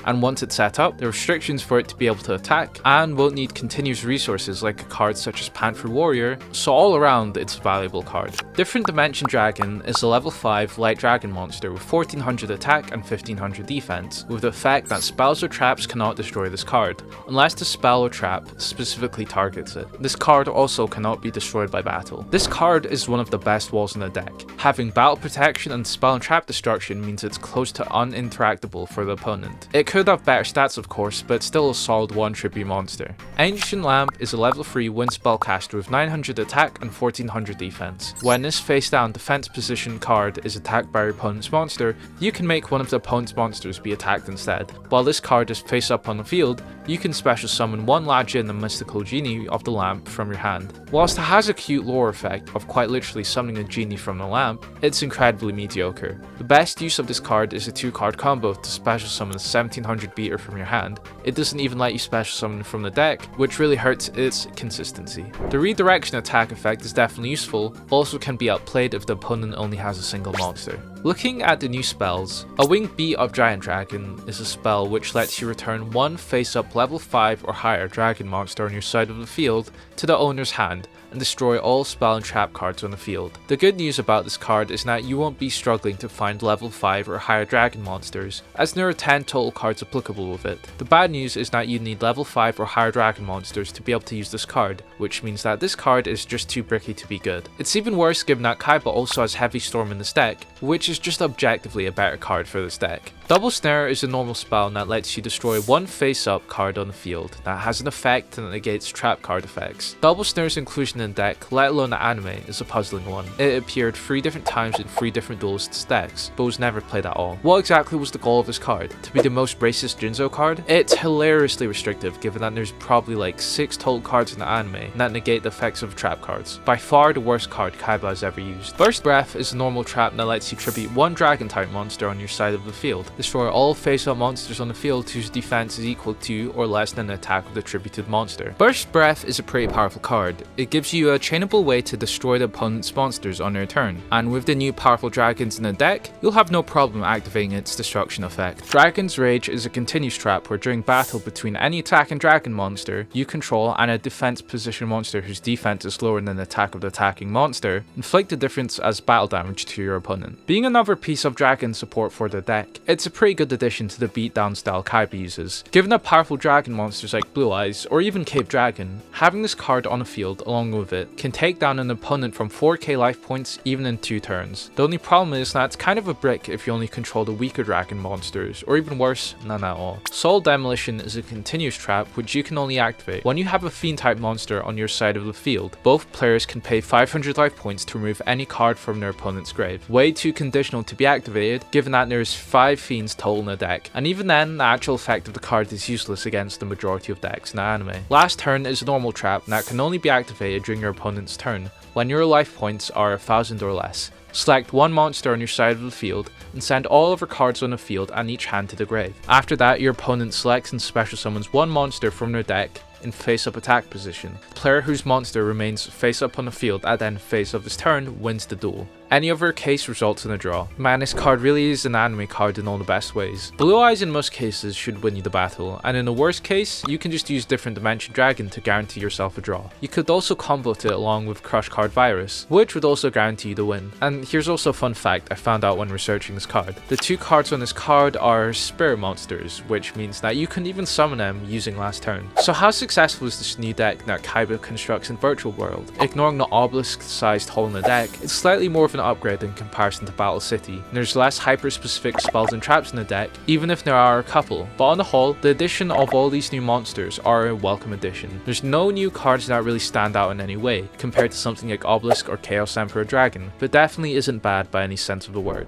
and once it's set up, the restrictions for it to be able to attack and won't need continuous resources like a card such as Panther Warrior, so all around it's a valuable card. Different Dimension Dragon is a level 5 light dragon monster with 1400 attack and 1500 defense, with the effect that spells or traps cannot destroy this card, unless the spell or trap specifically targets it. This card also cannot be destroyed by battle. This card is one of the best walls in the deck. Having battle protection and spell and trap destruction means it's close to uninteractable for the opponent. It could have better stats of course, but it's still a solid 1 tribute monster. Ancient Lamp is a level 3 wind spellcaster with 900 attack and 1400 defense. When this face down defense position card is attacked by your opponent's monster, you can make one of the opponent's monsters be attacked instead. While this card is face up on the field, you can special summon one Lajin and Mystical Genie of the lamp from your hand. Whilst it has a cute lore effect of quite literally summoning a genie from the lamp, it's incredibly mediocre. The best use of this card is a 2-card combo to special summon a 1700 beater from your hand. It doesn't even let you special summon from the deck, which really hurts its consistency. The redirection attack effect is definitely useful, but also can be outplayed if the opponent only has a single monster. Looking at the new spells, a Winged Beat of Giant Dragon is a spell which lets you return one face-up level 5 or higher dragon monster on your side of the field to the owner's hand and destroy all spell and trap cards on the field. The good news about this card is that you won't be struggling to find level 5 or higher dragon monsters, as there are 10 total cards applicable with it. The bad news is that you need level 5 or higher dragon monsters to be able to use this card, which means that this card is just too bricky to be good. It's even worse given that Kaiba also has Heavy Storm in this deck, which is just objectively a better card for this deck. Double Snare is a normal spell that lets you destroy one face-up card on the field that has an effect that negates trap card effects. Double Snare's inclusion in the deck, let alone the anime, is a puzzling one. It appeared 3 different times in 3 different Duelist decks, but was never played at all. What exactly was the goal of this card? To be the most racist Jinzo card? It's hilariously restrictive given that there's probably like 6 total cards in the anime that negate the effects of trap cards. By far the worst card Kaiba has ever used. Burst Breath is a normal trap that lets you tribute one dragon type monster on your side of the field. Destroy all face-up monsters on the field whose defense is equal to or less than the attack of the tributed monster. Burst Breath is a pretty powerful card. It gives you a chainable way to destroy the opponent's monsters on their turn, and with the new powerful dragons in the deck, you'll have no problem activating its destruction effect. Dragon's Rage is a continuous trap where during battle between any attacking dragon monster you control and a defense position monster whose defense is lower than the attack of the attacking monster, inflict the difference as battle damage to your opponent. Being another piece of dragon support for the deck, it's a pretty good addition to the beatdown style Kaiba uses. Given that powerful dragon monsters like Blue Eyes or even Cape Dragon, having this card on the field along with it can take down an opponent from 4k life points even in 2 turns. The only problem is that it's kind of a brick if you only control the weaker dragon monsters, or even worse, none at all. Soul Demolition is a continuous trap which you can only activate when you have a fiend type monster on your side of the field. Both players can pay 500 life points to remove any card from their opponent's grave. Way too conditional to be activated given that there's 5 fiends total in the deck, and even then the actual effect of the card is useless against the majority of decks in the anime. Last Turn is a normal trap that can only be activated during your opponent's turn when your life points are 1000 or less. Select one monster on your side of the field and send all of your cards on the field and each hand to the grave. After that, your opponent selects and special summons one monster from their deck in face-up attack position. The player whose monster remains face-up on the field at the end phase of his turn wins the duel. Any other case results in a draw. Man, this card really is an anime card in all the best ways. Blue Eyes in most cases should win you the battle, and in the worst case, you can just use different dimension dragon to guarantee yourself a draw. You could also combo it along with Crush Card Virus, which would also guarantee you the win. And here's also a fun fact I found out when researching this card. The 2 cards on this card are spirit monsters, which means that you can even summon them using last turn. So how successful is this new deck that Kaiba constructs in Virtual World? Ignoring the obelisk-sized hole in the deck, it's slightly more of an upgrade in comparison to Battle City. There's less hyper-specific spells and traps in the deck, even if there are a couple, but on the whole, the addition of all these new monsters are a welcome addition. There's no new cards that really stand out in any way, compared to something like Obelisk or Chaos Emperor Dragon, but definitely isn't bad by any sense of the word.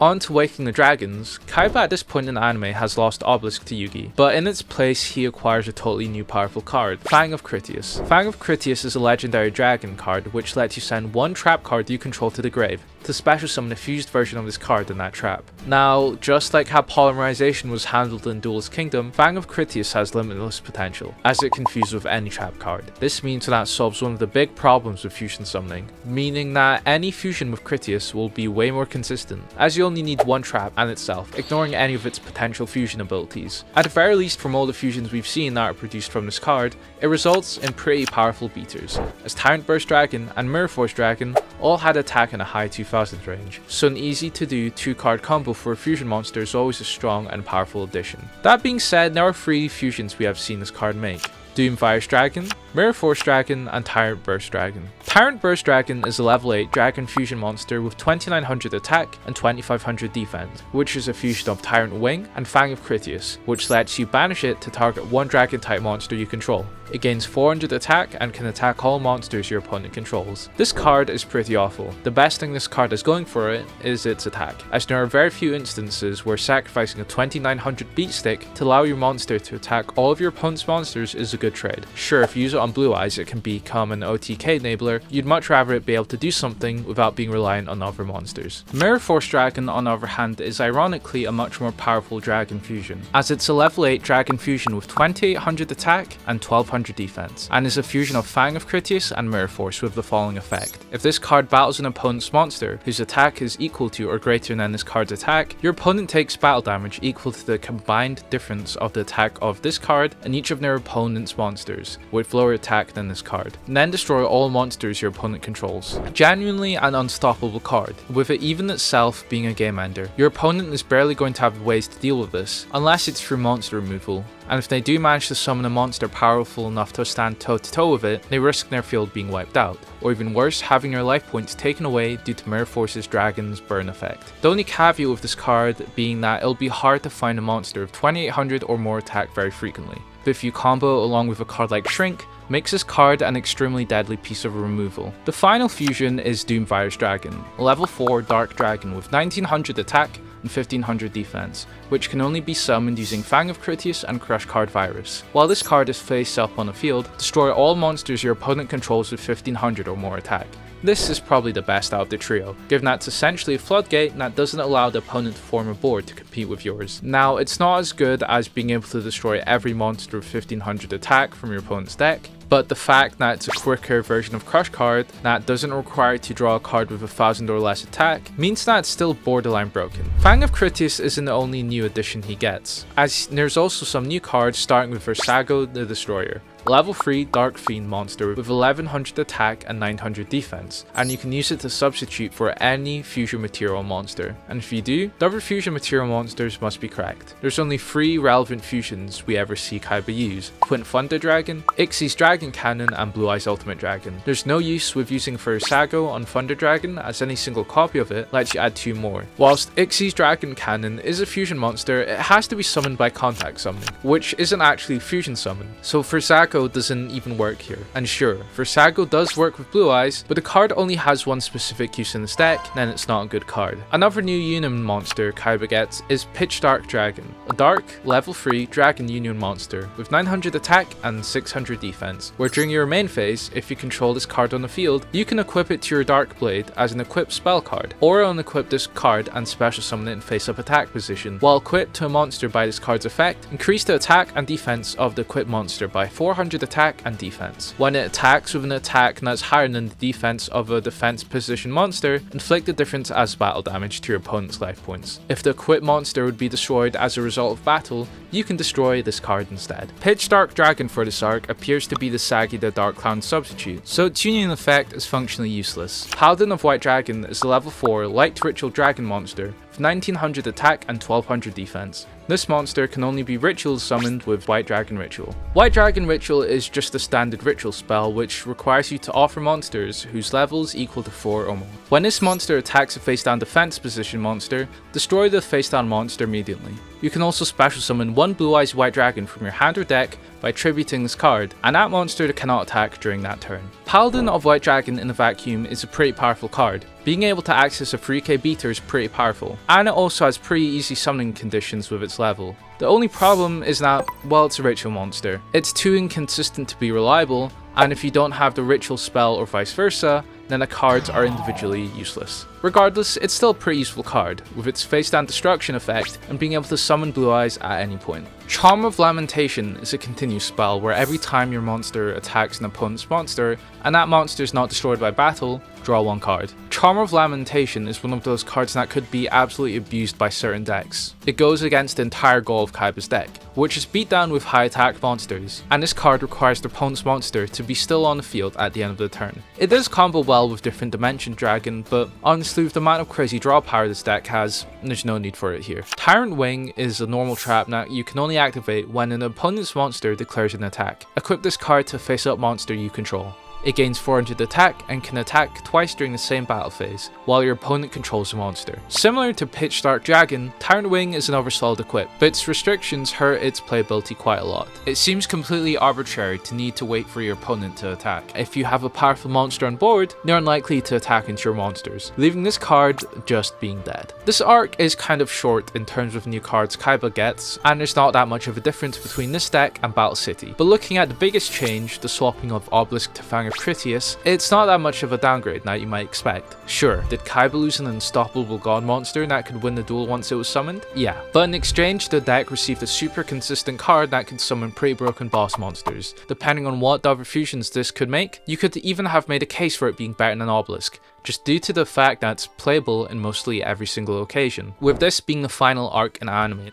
On to Waking the Dragons, Kaiba at this point in the anime has lost Obelisk to Yugi, but in its place he acquires a totally new powerful card, Fang of Critias. Fang of Critias is a legendary dragon card which lets you send one trap card you control to the grave, to special summon a fused version of this card in that trap. Now, just like how polymerization was handled in Duelist Kingdom, Fang of Critias has limitless potential, as it can fuse with any trap card. This means that solves one of the big problems with fusion summoning, meaning that any fusion with Critias will be way more consistent, as you only need one trap and itself, ignoring any of its potential fusion abilities. At the very least, from all the fusions we've seen that are produced from this card, it results in pretty powerful beaters, as Tyrant Burst Dragon and Mirror Force Dragon all had attack in a high 2000 range, so an easy to do 2-card combo for a fusion monster is always a strong and powerful addition. That being said, there are 3 fusions we have seen this card make: Doom Virus Dragon, Mirror Force Dragon, and Tyrant Burst Dragon. Tyrant Burst Dragon is a level 8 dragon fusion monster with 2900 attack and 2500 defense, which is a fusion of Tyrant Wing and Fang of Critias, which lets you banish it to target one dragon type monster you control. It gains 400 attack and can attack all monsters your opponent controls. This card is pretty awful. The best thing this card has going for it is its attack, as there are very few instances where sacrificing a 2900 beat stick to allow your monster to attack all of your opponent's monsters is a good trade. Sure, if you use it on Blue Eyes it can become an OTK enabler, you'd much rather it be able to do something without being reliant on other monsters. Mirror Force Dragon, on the other hand, is ironically a much more powerful Dragon Fusion, as it's a level 8 Dragon Fusion with 2800 attack and 1200 defense, and is a fusion of Fang of Critias and Mirror Force with the following effect. If this card battles an opponent's monster whose attack is equal to or greater than this card's attack, your opponent takes battle damage equal to the combined difference of the attack of this card and each of their opponent's monsters, with lower attack than this card, and then destroy all monsters your opponent controls. Genuinely an unstoppable card, with it even itself being a game ender. Your opponent is barely going to have ways to deal with this, unless it's through monster removal, and if they do manage to summon a monster powerful enough to stand toe to toe with it, they risk their field being wiped out, or even worse, having your life points taken away due to Mirror Force's Dragon's burn effect. The only caveat with this card being that it'll be hard to find a monster of 2800 or more attack very frequently, but if you combo along with a card like Shrink, makes this card an extremely deadly piece of removal. The final fusion is Doomfire's Dragon, a level 4 Dark Dragon with 1900 attack and 1500 defense, which can only be summoned using Fang of Critias and Crush Card Virus. While this card is face up on the field, destroy all monsters your opponent controls with 1500 or more attack. This is probably the best out of the trio, given that it's essentially a floodgate that doesn't allow the opponent to form a board to compete with yours. Now, it's not as good as being able to destroy every monster with 1500 attack from your opponent's deck, but the fact that it's a quicker version of Crush Card that doesn't require you to draw a card with 1000 or less attack means that it's still borderline broken. Fang of Critias isn't the only new addition he gets, as there's also some new cards starting with Versago the Destroyer, level 3 Dark Fiend monster with 1100 attack and 900 defense, and you can use it to substitute for any fusion material monster, and if you do, the other fusion material monsters must be cracked. There's only 3 relevant fusions we ever see Kaiba use: Twin Thunder Dragon, Ixie's Dragon Cannon, and Blue Eyes Ultimate Dragon. There's no use with using Versago on Thunder Dragon, as any single copy of it lets you add 2 more. Whilst Ixie's Dragon Cannon is a fusion monster, it has to be summoned by contact summoning, which isn't actually fusion summon, so Versago doesn't even work here. And sure, Versago does work with Blue Eyes, but the card only has one specific use in the deck, then it's not a good card. Another new Union monster Kaiba gets is Pitch Dark Dragon, a dark, level 3 Dragon Union monster with 900 attack and 600 defense, where during your main phase, if you control this card on the field, you can equip it to your Dark Blade as an equipped spell card, or unequip this card and special summon it in face up attack position. While equipped to a monster by this card's effect, increase the attack and defense of the equipped monster by 400 attack and defense. When it attacks with an attack that's higher than the defense of a defense position monster, inflict the difference as battle damage to your opponent's life points. If the equipped monster would be destroyed as a result of battle, you can destroy this card instead. Pitch Dark Dragon for this arc appears to be the Sagi the Dark Clown substitute, so its union effect is functionally useless. Paladin of White Dragon is a level 4 light ritual dragon monster with 1900 attack and 1200 defense. This monster can only be ritual summoned with White Dragon Ritual. White Dragon Ritual is just a standard ritual spell which requires you to offer monsters whose levels equal to 4 or more. When this monster attacks a face down defense position monster, destroy the face down monster immediately. You can also special summon one Blue Eyes White Dragon from your hand or deck by tributing this card, and that monster cannot attack during that turn. Paladin of White Dragon in a vacuum is a pretty powerful card. Being able to access a 3k beater is pretty powerful, and it also has pretty easy summoning conditions with its level. The only problem is that, well, it's a ritual monster. It's too inconsistent to be reliable, and if you don't have the ritual spell or vice versa, then the cards are individually useless. Regardless, it's still a pretty useful card, with its face down destruction effect and being able to summon Blue Eyes at any point. Charm of Lamentation is a continuous spell where every time your monster attacks an opponent's monster, and that monster is not destroyed by battle, draw 1 card. Charm of Lamentation is one of those cards that could be absolutely abused by certain decks. It goes against the entire goal of Kaiba's deck, which is beat down with high attack monsters, and this card requires the opponent's monster to be still on the field at the end of the turn. It does combo well with different Dimension Dragon, but honestly with the amount of crazy draw power this deck has, there's no need for it here. Tyrant Wing is a normal trap that you can only activate when an opponent's monster declares an attack. Equip this card to face up monster you control. It gains 400 attack and can attack twice during the same battle phase, while your opponent controls a monster. Similar to Pitch Dark Dragon, Tyrant Wing is another solid equip, but its restrictions hurt its playability quite a lot. It seems completely arbitrary to need to wait for your opponent to attack. If you have a powerful monster on board, they're unlikely to attack into your monsters, leaving this card just being dead. This arc is kind of short in terms of new cards Kaiba gets, and there's not that much of a difference between this deck and Battle City. But looking at the biggest change, the swapping of Obelisk to Fang of Critias, it's not that much of a downgrade that you might expect. Sure, did Kaiba lose an unstoppable god monster that could win the duel once it was summoned? Yeah, but in exchange the deck received a super consistent card that could summon pretty broken boss monsters. Depending on what other fusions this could make, you could even have made a case for it being better than Obelisk, just due to the fact that it's playable in mostly every single occasion, with this being the final arc in anime.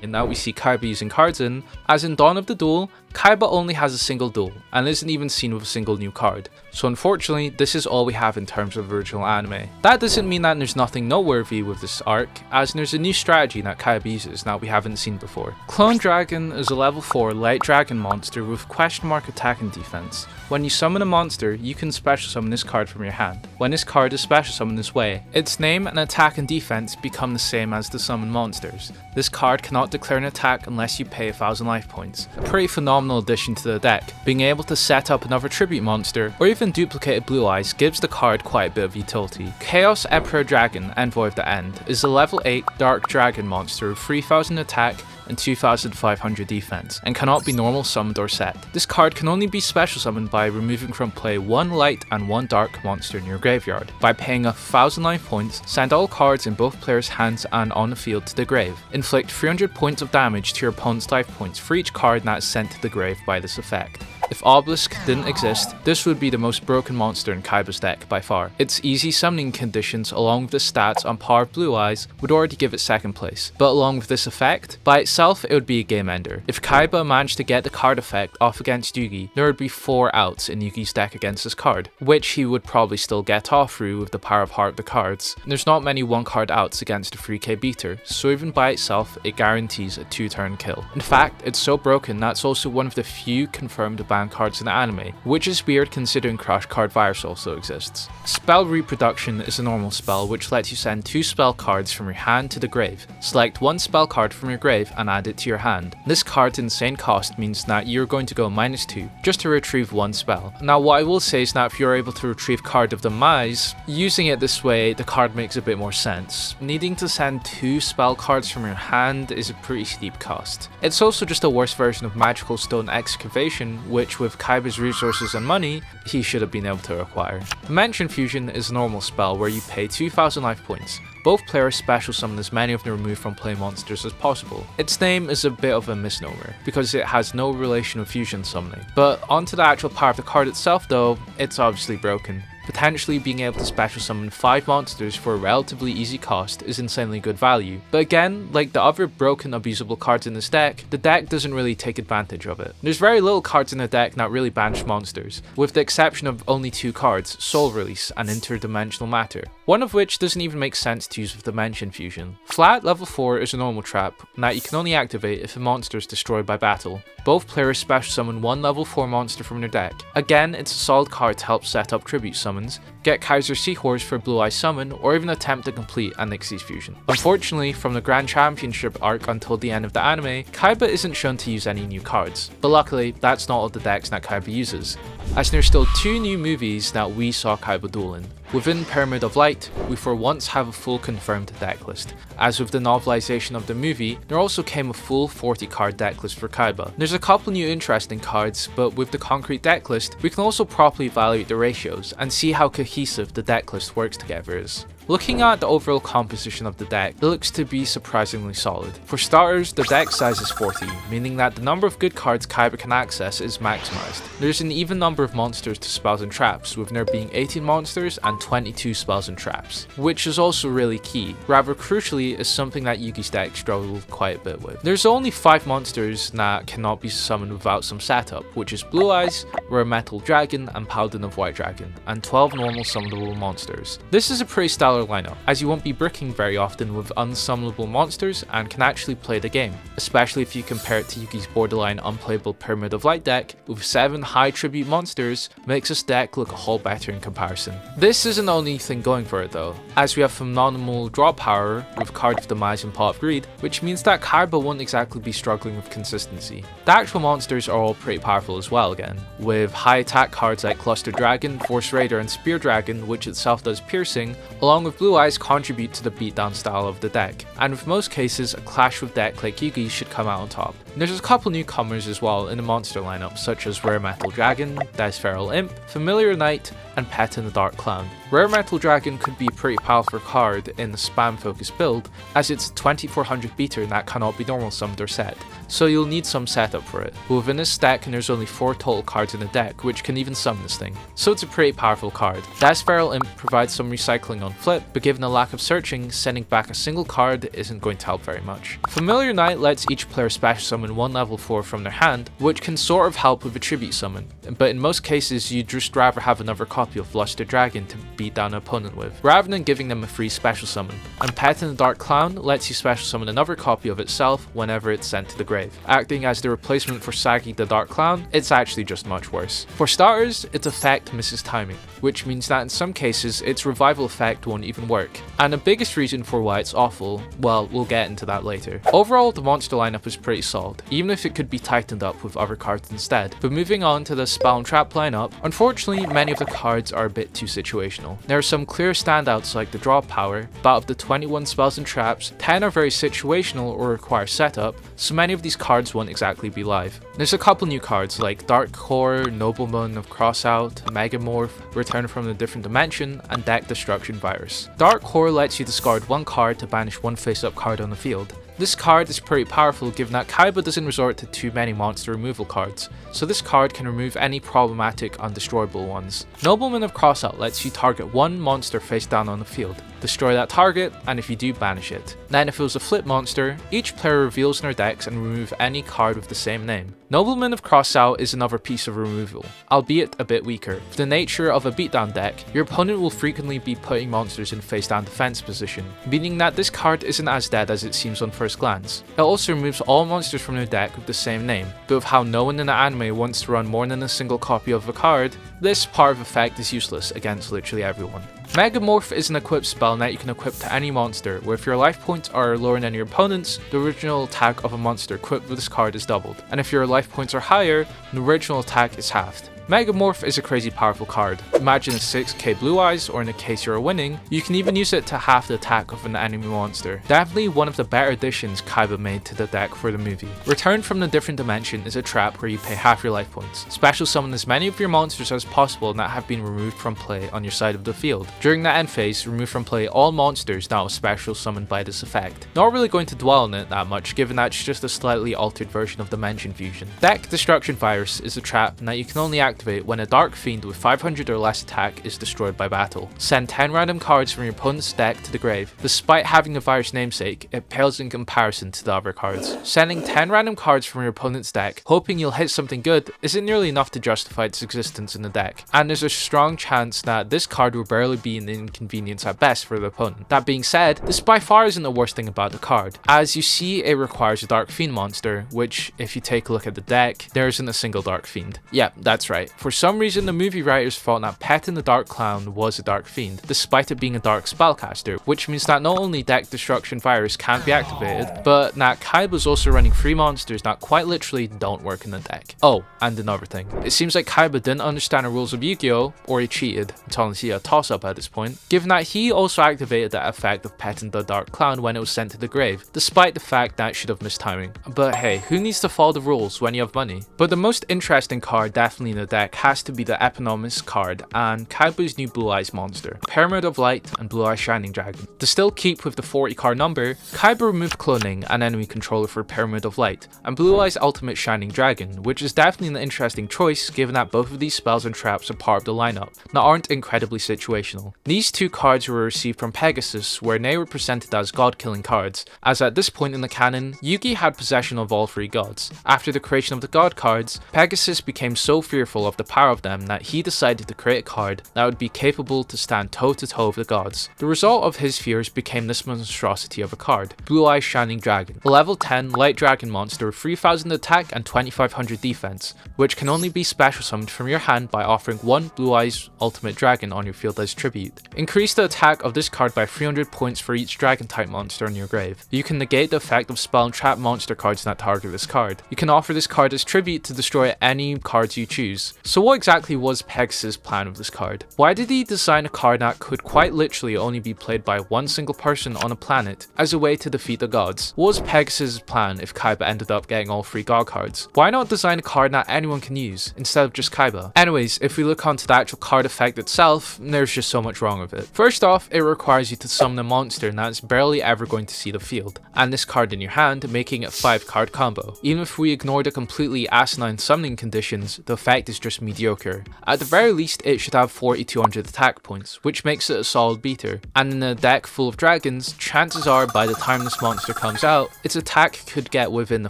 And that we see Kaiba using cards in, as in Dawn of the Duel, Kaiba only has a single duel, and isn't even seen with a single new card, so unfortunately this is all we have in terms of original anime. That doesn't mean that there's nothing noteworthy with this arc, as there's a new strategy that Kaiba uses that we haven't seen before. Clone Dragon is a level 4 light dragon monster with question mark attack and defense. When you summon a monster, you can special summon this card from your hand. When this card is special summoned this way, its name and attack and defense become the same as the summoned monsters. This card cannot declare an attack unless you pay 1000 life points. A pretty phenomenal addition to the deck. Being able to set up another tribute monster, or even duplicated Blue Eyes, gives the card quite a bit of utility. Chaos Emperor Dragon, Envoy of the End, is a level 8 dark dragon monster with 3000 attack and 2500 defense, and cannot be normal summoned or set. This card can only be special summoned by removing from play 1 light and 1 dark monster in your graveyard. By paying 1000 life points, send all cards in both players' hands and on the field to the grave. Inflict 300 points of damage to your opponent's life points for each card that is sent to the grave by this effect. If Obelisk didn't exist, this would be the most broken monster in Kaiba's deck by far. Its easy summoning conditions along with the stats on par of Blue Eyes would already give it second place, but along with this effect, by itself it would be a game ender. If Kaiba managed to get the card effect off against Yugi, there would be 4 outs in Yugi's deck against this card, which he would probably still get off through with the power of heart the cards. There's not many 1 card outs against a 3k beater, so even by itself it guarantees a 2-turn kill. In fact, it's so broken that it's also one of the few confirmed ban cards in the anime, which is weird considering Crush Card Virus also exists. Spell Reproduction is a normal spell which lets you send 2 spell cards from your hand to the grave. Select 1 spell card from your grave and add it to your hand. This card's insane cost means that you're going to go -2 just to retrieve 1 spell. Now what I will say is that if you're able to retrieve Card of Demise, using it this way the card makes a bit more sense. Needing to send 2 spell cards from your hand is a pretty steep cost. It's also just a worse version of Magical Stone Excavation, which with Kaiba's resources and money, he should have been able to acquire. Dimension Fusion is a normal spell where you pay 2000 life points. Both players special summon as many of the removed from play monsters as possible. Its name is a bit of a misnomer, because it has no relation with fusion summoning. But onto the actual power of the card itself though, it's obviously broken. Potentially being able to special summon 5 monsters for a relatively easy cost is insanely good value. But again, like the other broken abusable cards in this deck, the deck doesn't really take advantage of it. There's very little cards in the deck that really banish monsters, with the exception of only 2 cards, Soul Release and Interdimensional Matter, one of which doesn't even make sense to use with Dimension Fusion. Flat level 4 is a normal trap that you can only activate if a monster is destroyed by battle. Both players special summon 1 level 4 monster from their deck. Again, it's a solid card to help set up tribute summons, get Kaiser Seahorse for Blue Eye Summon, or even attempt to complete a Nixie's Fusion. Unfortunately, from the Grand Championship arc until the end of the anime, Kaiba isn't shown to use any new cards. But luckily, that's not all the decks that Kaiba uses, as there's still 2 new movies that we saw Kaiba duel in. Within Pyramid of Light, we for once have a full confirmed deck list. As with the novelization of the movie, there also came a full 40 card deck list for Kaiba. There's a couple new interesting cards, but with the concrete deck list, we can also properly evaluate the ratios and see how cohesive the deck list works together is. Looking at the overall composition of the deck, it looks to be surprisingly solid. For starters, the deck size is 40, meaning that the number of good cards Kaiba can access is maximized. There's an even number of monsters to spells and traps, with there being 18 monsters and 22 spells and traps, which is also really key. Rather crucially, is something that Yugi's deck struggled quite a bit with. There's only 5 monsters that cannot be summoned without some setup, which is Blue Eyes, Rare Metal Dragon, and Paladin of White Dragon, and 12 normal summonable monsters. This is a pretty stellar stellar lineup, as you won't be bricking very often with unsummonable monsters and can actually play the game, especially if you compare it to Yugi's borderline unplayable Pyramid of Light deck with 7 high tribute monsters. Makes this deck look a whole better in comparison. This isn't the only thing going for it though, as we have phenomenal draw power with Card of Demise and Pot of Greed, which means that Kaiba won't exactly be struggling with consistency. The actual monsters are all pretty powerful as well again, with high attack cards like Cluster Dragon, Force Raider and Spear Dragon, which itself does piercing, along with Blue Eyes contribute to the beatdown style of the deck, and with most cases a clash with deck like Yugi should come out on top. There's a couple newcomers as well in the monster lineup, such as Rare Metal Dragon, Dice Feral Imp, Familiar Knight, and Pet in the Dark Clown. Rare Metal Dragon could be a pretty powerful card in the spam focused build, as it's a 2400 beater that cannot be normal summoned or set, so you'll need some setup for it. But within this deck there's only 4 total cards in the deck which can even summon this thing, so it's a pretty powerful card. Dice Feral Imp provides some recycling on flip, but given the lack of searching, sending back a single card isn't going to help very much. Familiar Knight lets each player special summon 1 level 4 from their hand, which can sort of help with a tribute summon, but in most cases you'd just rather have another copy of Luster Dragon to beat down an opponent with, rather than giving them a free special summon. And Pet in the Dark Clown lets you special summon another copy of itself whenever it's sent to the grave. Acting as the replacement for Sagi the Dark Clown, it's actually just much worse. For starters, its effect misses timing, which means that in some cases its revival effect won't even work. And the biggest reason for why it's awful, well, we'll get into that later. Overall, the monster lineup is pretty solid, even if it could be tightened up with other cards instead. But moving on to the spell and trap lineup, unfortunately many of the cards are a bit too situational. There are some clear standouts like the draw power, but of the 21 spells and traps, 10 are very situational or require setup, so many of these cards won't exactly be live. There's a couple new cards like Dark Core, Nobleman of Crossout, Megamorph, Return from a Different Dimension, and Deck Destruction Virus. Dark Core lets you discard 1 card to banish 1 face-up card on the field. This card is pretty powerful given that Kaiba doesn't resort to too many monster removal cards, so this card can remove any problematic undestroyable ones. Nobleman of Crossout lets you target 1 monster face down on the field, destroy that target, and if you do, banish it. Then if it was a flip monster, each player reveals in their decks and remove any card with the same name. Nobleman of Crossout is another piece of removal, albeit a bit weaker. For the nature of a beatdown deck, your opponent will frequently be putting monsters in face down defense position, meaning that this card isn't as dead as it seems on first glance. It also removes all monsters from their deck with the same name, but with how no one in the anime wants to run more than a single copy of a card, this part of effect is useless against literally everyone. Megamorph is an equipped spell that you can equip to any monster, where if your life points are lower than your opponent's, the original attack of a monster equipped with this card is doubled, and if your life points are higher, the original attack is halved. Megamorph is a crazy powerful card. Imagine a 6k Blue Eyes, or in the case you're winning, you can even use it to half the attack of an enemy monster. Definitely one of the better additions Kaiba made to the deck for the movie. Return from the Different Dimension is a trap where you pay half your life points. Special summon as many of your monsters as possible that have been removed from play on your side of the field. During the end phase, remove from play all monsters that was special summoned by this effect. Not really going to dwell on it that much given that it's just a slightly altered version of Dimension Fusion. Deck Destruction Virus is a trap that you can only activate when a Dark Fiend with 500 or less attack is destroyed by battle. Send 10 random cards from your opponent's deck to the grave. Despite having the virus namesake, it pales in comparison to the other cards. Sending 10 random cards from your opponent's deck, hoping you'll hit something good, isn't nearly enough to justify its existence in the deck, and there's a strong chance that this card will barely be an inconvenience at best for the opponent. That being said, this by far isn't the worst thing about the card. As you see, it requires a Dark Fiend monster, which, if you take a look at the deck, there isn't a single Dark Fiend. Yeah, that's right. For some reason, the movie writers thought that Pet in the Dark Clown was a Dark Fiend, despite it being a Dark Spellcaster, which means that not only Deck Destruction Virus can't be activated, but that Kaiba's also running 3 monsters that quite literally don't work in the deck. Oh, and another thing. It seems like Kaiba didn't understand the rules of Yu-Gi-Oh! Or he cheated. It's honestly a toss-up at this point, given that he also activated the effect of Pet in the Dark Clown when it was sent to the grave, despite the fact that it should have missed timing. But hey, who needs to follow the rules when you have money? But the most interesting card definitely in the deck has to be the Eponymous card and Kaiba's new Blue Eyes monster, Pyramid of Light and Blue Eyes Shining Dragon. To still keep with the 40 card number, Kaiba removed cloning and enemy controller for Pyramid of Light, and Blue Eyes Ultimate Shining Dragon, which is definitely an interesting choice given that both of these spells and traps are part of the lineup, that aren't incredibly situational. These 2 cards were received from Pegasus, where they were presented as god-killing cards, as at this point in the canon, Yugi had possession of all 3 gods. After the creation of the god cards, Pegasus became so fearful control of the power of them that he decided to create a card that would be capable to stand toe-to-toe with the gods. The result of his fears became this monstrosity of a card, Blue Eyes Shining Dragon, a level 10 light dragon monster with 3000 attack and 2500 defense, which can only be special summoned from your hand by offering one Blue Eyes Ultimate Dragon on your field as tribute. Increase the attack of this card by 300 points for each dragon type monster on your grave. You can negate the effect of spell and trap monster cards that target this card. You can offer this card as tribute to destroy any cards you choose. So what exactly was Pegasus' plan with this card? Why did he design a card that could quite literally only be played by one single person on a planet as a way to defeat the gods? What was Pegasus' plan if Kaiba ended up getting all 3 god cards? Why not design a card that anyone can use instead of just Kaiba? Anyways, if we look onto the actual card effect itself, there's just so much wrong with it. First off, it requires you to summon a monster that's barely ever going to see the field, and this card in your hand, making it a 5-card combo. Even if we ignore the completely asinine summoning conditions, the effect is just mediocre. At the very least, it should have 4200 attack points, which makes it a solid beater, and in a deck full of dragons, chances are by the time this monster comes out, its attack could get within the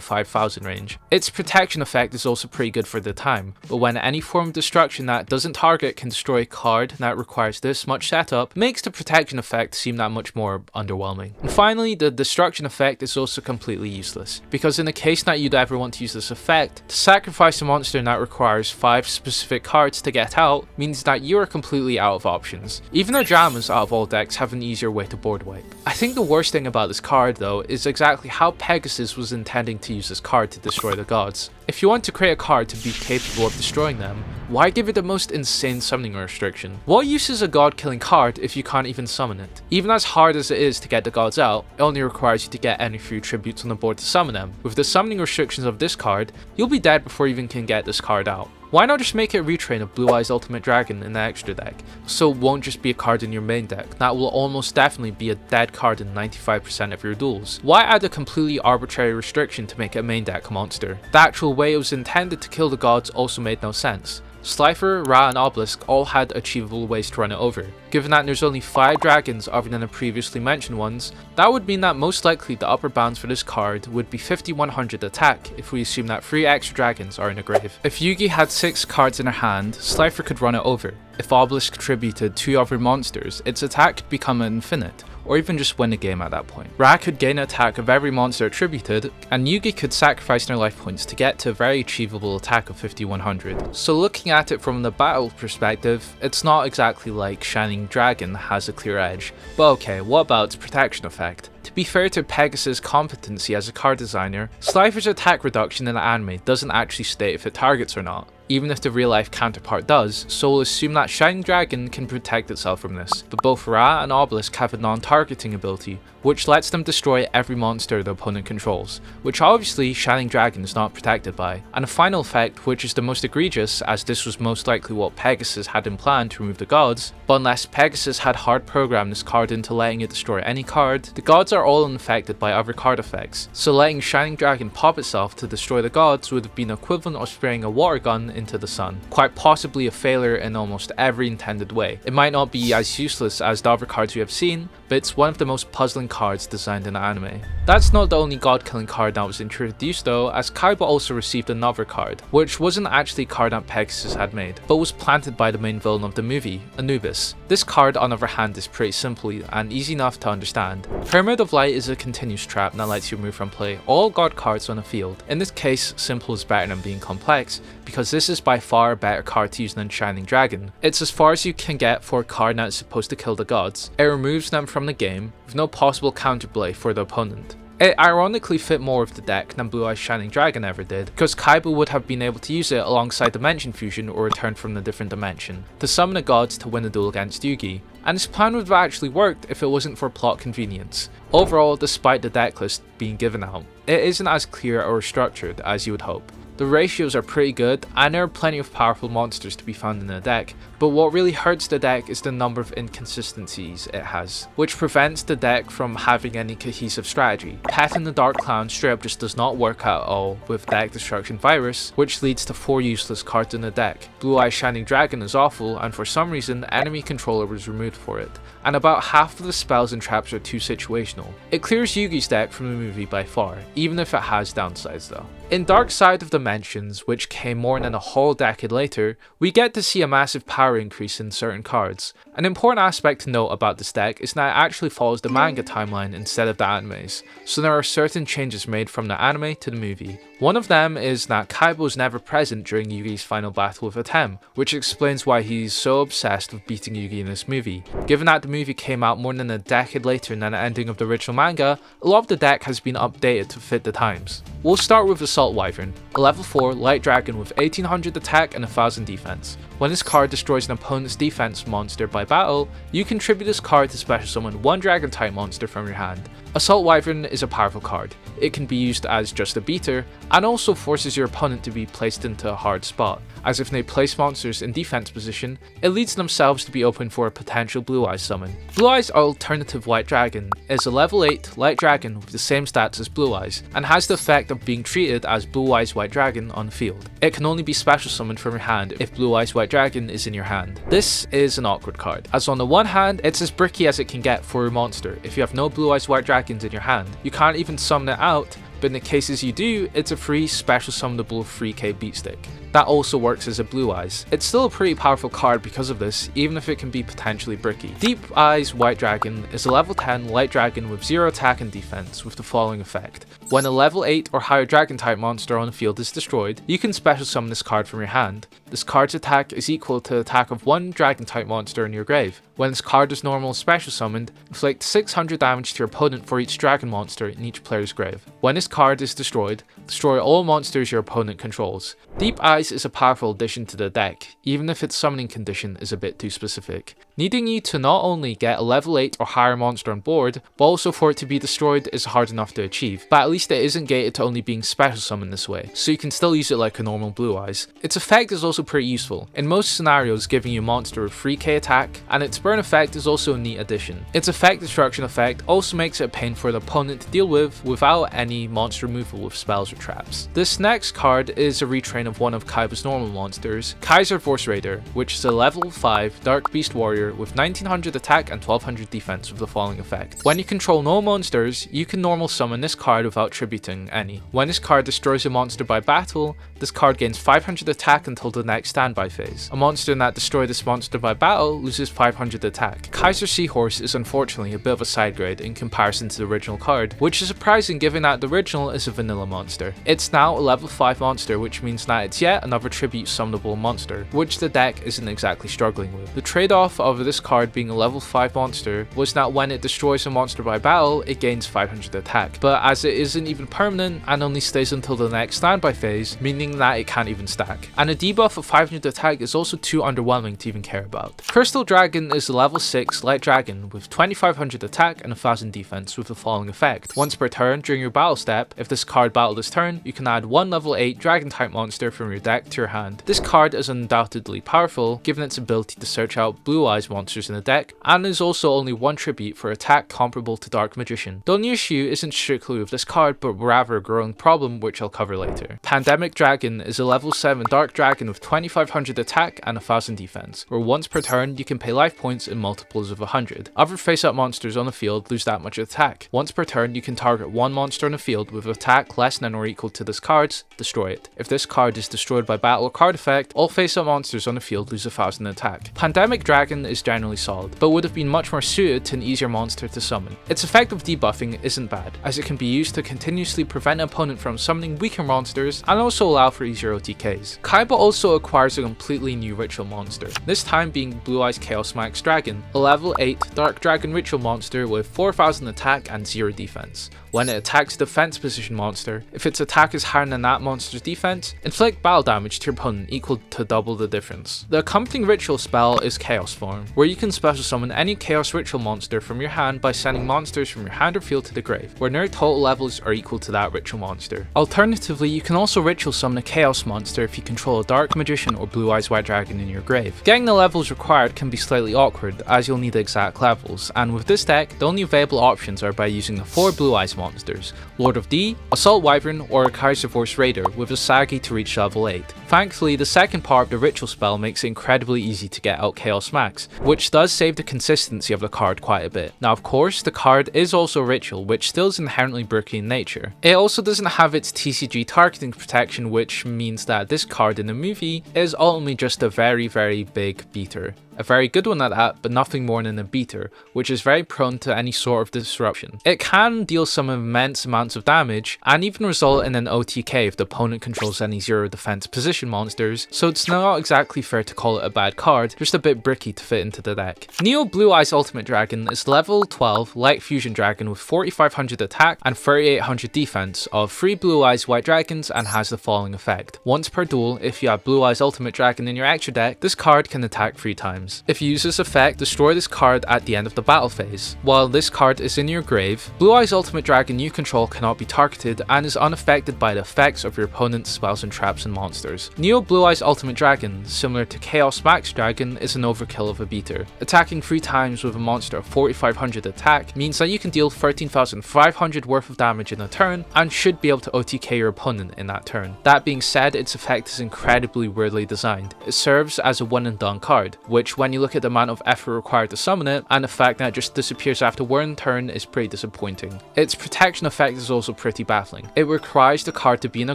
5000 range. Its protection effect is also pretty good for the time, but when any form of destruction that doesn't target can destroy a card that requires this much setup, makes the protection effect seem that much more underwhelming. And finally, the destruction effect is also completely useless, because in the case that you'd ever want to use this effect, to sacrifice a monster that requires 5 specific cards to get out means that you are completely out of options. Even the Dramas out of all decks have an easier way to board wipe. I think the worst thing about this card though is exactly how Pegasus was intending to use this card to destroy the gods. If you want to create a card to be capable of destroying them, why give it the most insane summoning restriction? What use is a god killing card if you can't even summon it? Even as hard as it is to get the gods out, it only requires you to get any few tributes on the board to summon them. With the summoning restrictions of this card, you'll be dead before you even can get this card out. Why not just make it a retrain of Blue Eyes Ultimate Dragon in the extra deck, so it won't just be a card in your main deck, that will almost definitely be a dead card in 95% of your duels? Why add a completely arbitrary restriction to make it a main deck monster? The actual way it was intended to kill the gods also made no sense. Slifer, Ra, and Obelisk all had achievable ways to run it over. Given that there's only 5 dragons other than the previously mentioned ones, that would mean that most likely the upper bounds for this card would be 5100 attack if we assume that 3 extra dragons are in a grave. If Yugi had 6 cards in her hand, Slifer could run it over. If Obelisk contributed 2 other monsters, its attack could become infinite, or even just win the game at that point. Ra could gain an attack of every monster attributed, and Yugi could sacrifice their life points to get to a very achievable attack of 5100. So looking at it from the battle perspective, it's not exactly like Shining Dragon has a clear edge. But okay, what about its protection effect? To be fair to Pegasus' competency as a card designer, Slifer's attack reduction in the anime doesn't actually state if it targets or not, even if the real life counterpart does, so we'll assume that Shining Dragon can protect itself from this. But both Ra and Obelisk have a non-targeting ability, which lets them destroy every monster the opponent controls, which obviously Shining Dragon is not protected by. And a final effect, which is the most egregious, as this was most likely what Pegasus had in plan to remove the gods, but unless Pegasus had hard programmed this card into letting it destroy any card, the gods are all unaffected by other card effects, so letting Shining Dragon pop itself to destroy the gods would have been equivalent of spraying a water gun into the sun, quite possibly a failure in almost every intended way. It might not be as useless as the other cards we have seen, but it's one of the most puzzling cards designed in the anime. That's not the only god killing card that was introduced though, as Kaiba also received another card, which wasn't actually a card that Pegasus had made, but was planted by the main villain of the movie, Anubis. This card on the other hand is pretty simple and easy enough to understand. Pyramid of Light is a continuous trap that lets you remove from play all god cards on the field. In this case, simple is better than being complex, because this is by far a better card to use than Shining Dragon. It's as far as you can get for a card that is supposed to kill the gods. It removes them from the game, with no possible counterplay for the opponent. It ironically fit more of the deck than Blue Eyes Shining Dragon ever did, because Kaiba would have been able to use it alongside Dimension Fusion or Return from a Different Dimension, to summon the gods to win a duel against Yugi, and this plan would have actually worked if it wasn't for plot convenience. Overall, despite the deck list being given out, it isn't as clear or structured as you would hope. The ratios are pretty good, and there are plenty of powerful monsters to be found in the deck, but what really hurts the deck is the number of inconsistencies it has, which prevents the deck from having any cohesive strategy. Pet in the Dark Clown straight up just does not work at all with Deck Destruction Virus, which leads to 4 useless cards in the deck. Blue Eyes Shining Dragon is awful, and for some reason enemy controller was removed for it, and about half of the spells and traps are too situational. It clears Yugi's deck from the movie by far, even if it has downsides though. In Dark Side of Dimensions, which came more than a whole decade later, we get to see a massive power increase in certain cards. An important aspect to note about this deck is that it actually follows the manga timeline instead of the animes, so there are certain changes made from the anime to the movie. One of them is that Kaiba was never present during Yugi's final battle with Atem, which explains why he's so obsessed with beating Yugi in this movie. Given that the movie came out more than a decade later than the ending of the original manga, a lot of the deck has been updated to fit the times. We'll start with Assault Wyvern, a level 4 light dragon with 1800 attack and 1000 defense. When this card destroys an opponent's defense monster by battle, you can tribute this card to special summon one dragon type monster from your hand. Assault Wyvern is a powerful card. It can be used as just a beater, and also forces your opponent to be placed into a hard spot, as if they place monsters in defense position, it leads themselves to be open for a potential Blue Eyes summon. Blue Eyes Alternative White Dragon is a level 8 light dragon with the same stats as Blue Eyes, and has the effect of being treated as Blue Eyes White Dragon on the field. It can only be special summoned from your hand if Blue Eyes White Dragon is in your hand. This is an awkward card, as on the one hand, it's as bricky as it can get for a monster. If you have no Blue Eyes White Dragons in your hand, you can't even summon it out, but in the cases you do, it's a free special summonable 3k beatstick. That also works as a Blue Eyes. It's still a pretty powerful card because of this, even if it can be potentially bricky. Deep Eyes White Dragon is a level 10 light dragon with 0 attack and defense with the following effect. When a level 8 or higher dragon type monster on the field is destroyed, you can special summon this card from your hand. This card's attack is equal to the attack of one dragon type monster in your grave. When this card is normal special summoned, inflict 600 damage to your opponent for each dragon monster in each player's grave. When this card is destroyed, destroy all monsters your opponent controls. Deep Eyes is a powerful addition to the deck, even if its summoning condition is a bit too specific, needing you to not only get a level 8 or higher monster on board, but also for it to be destroyed is hard enough to achieve, but at least it isn't gated to only being special summoned this way, so you can still use it like a normal Blue Eyes. Its effect is also pretty useful, in most scenarios giving you a monster with 3k attack, and its burn effect is also a neat addition. Its effect destruction effect also makes it a pain for the opponent to deal with without any monster removal with spells or traps. This next card is a retrain of one of Kaiba's normal monsters, Kaiser Force Raider, which is a level 5 Dark Beast Warrior with 1900 attack and 1200 defense with the following effect. When you control no monsters, you can normal summon this card without tributing any. When this card destroys a monster by battle, this card gains 500 attack until the next standby phase. A monster that destroyed this monster by battle loses 500 attack. Kaiser Seahorse is unfortunately a bit of a side grade in comparison to the original card, which is surprising given that the original is a vanilla monster. It's now a level 5 monster, which means that it's yet another tribute summonable monster, which the deck isn't exactly struggling with. The trade-off of this card being a level 5 monster was that when it destroys a monster by battle, it gains 500 attack, but as it isn't even permanent and only stays until the next standby phase, meaning that it can't even stack. And a debuff of 500 attack is also too underwhelming to even care about. Crystal Dragon is a level 6 light dragon with 2500 attack and 1000 defense with the following effect. Once per turn during your battle step, if this card battled this turn, you can add one level 8 dragon type monster from your deck to your hand. This card is undoubtedly powerful given its ability to search out Blue Eyes monsters in the deck, and is also only one tribute for attack comparable to Dark Magician. The only issue isn't strictly with this card, but rather a growing problem which I'll cover later. Pandemic Dragon is a level 7 dark dragon with 2500 attack and 1000 defense, where once per turn you can pay life points in multiples of 100. Other face-up monsters on the field lose that much attack. Once per turn you can target one monster on the field with attack less than or equal to this card's, destroy it. If this card is destroyed by battle or card effect, all face-up monsters on the field lose 1000 attack. Pandemic Dragon is generally solid, but would have been much more suited to an easier monster to summon. Its effect of debuffing isn't bad, as it can be used to continuously prevent an opponent from summoning weaker monsters and also allow for easier OTKs. Kaiba also acquires a completely new ritual monster, this time being Blue Eyes Chaos Max Dragon, a level 8 Dark Dragon ritual monster with 4000 attack and 0 defense. When it attacks a defense position monster, if its attack is higher than that monster's defense, inflict battle damage to your opponent equal to double the difference. The accompanying ritual spell is Chaos Form, where you can special summon any Chaos Ritual monster from your hand by sending monsters from your hand or field to the grave, where their total levels are equal to that ritual monster. Alternatively, you can also ritual summon a Chaos monster if you control a Dark Magician or Blue Eyes White Dragon in your grave. Getting the levels required can be slightly awkward, as you'll need the exact levels, and with this deck, the only available options are by using the 4 Blue Eyes monsters, Lord of D, Assault Wyvern, or a Kaiser Force Raider with a Sagi to reach level 8. late. Thankfully, the second part of the ritual spell makes it incredibly easy to get out Chaos Max, which does save the consistency of the card quite a bit. Now of course, the card is also ritual, which still is inherently bricky in nature. It also doesn't have its TCG targeting protection, which means that this card in the movie is ultimately just a very big beater. A very good one at that, but nothing more than a beater, which is very prone to any sort of disruption. It can deal some immense amounts of damage, and even result in an OTK if the opponent controls any zero defense position monsters, so it's not exactly fair to call it a bad card, just a bit bricky to fit into the deck. Neo Blue Eyes Ultimate Dragon is level 12 Light Fusion Dragon with 4500 attack and 3800 defense of 3 Blue Eyes White Dragons, and has the following effect. Once per duel, if you have Blue Eyes Ultimate Dragon in your extra deck, this card can attack 3 times. If you use this effect, destroy this card at the end of the battle phase. While this card is in your grave, Blue Eyes Ultimate Dragon you control cannot be targeted and is unaffected by the effects of your opponent's spells and traps and monsters. Neo Blue Eyes Ultimate Dragon, similar to Chaos Max Dragon, is an overkill of a beater. Attacking 3 times with a monster of 4500 attack means that you can deal 13,500 worth of damage in a turn and should be able to OTK your opponent in that turn. That being said, its effect is incredibly weirdly designed. It serves as a one and done card, which when you look at the amount of effort required to summon it, and the fact that it just disappears after one turn, is pretty disappointing. Its protection effect is also pretty baffling. It requires the card to be in a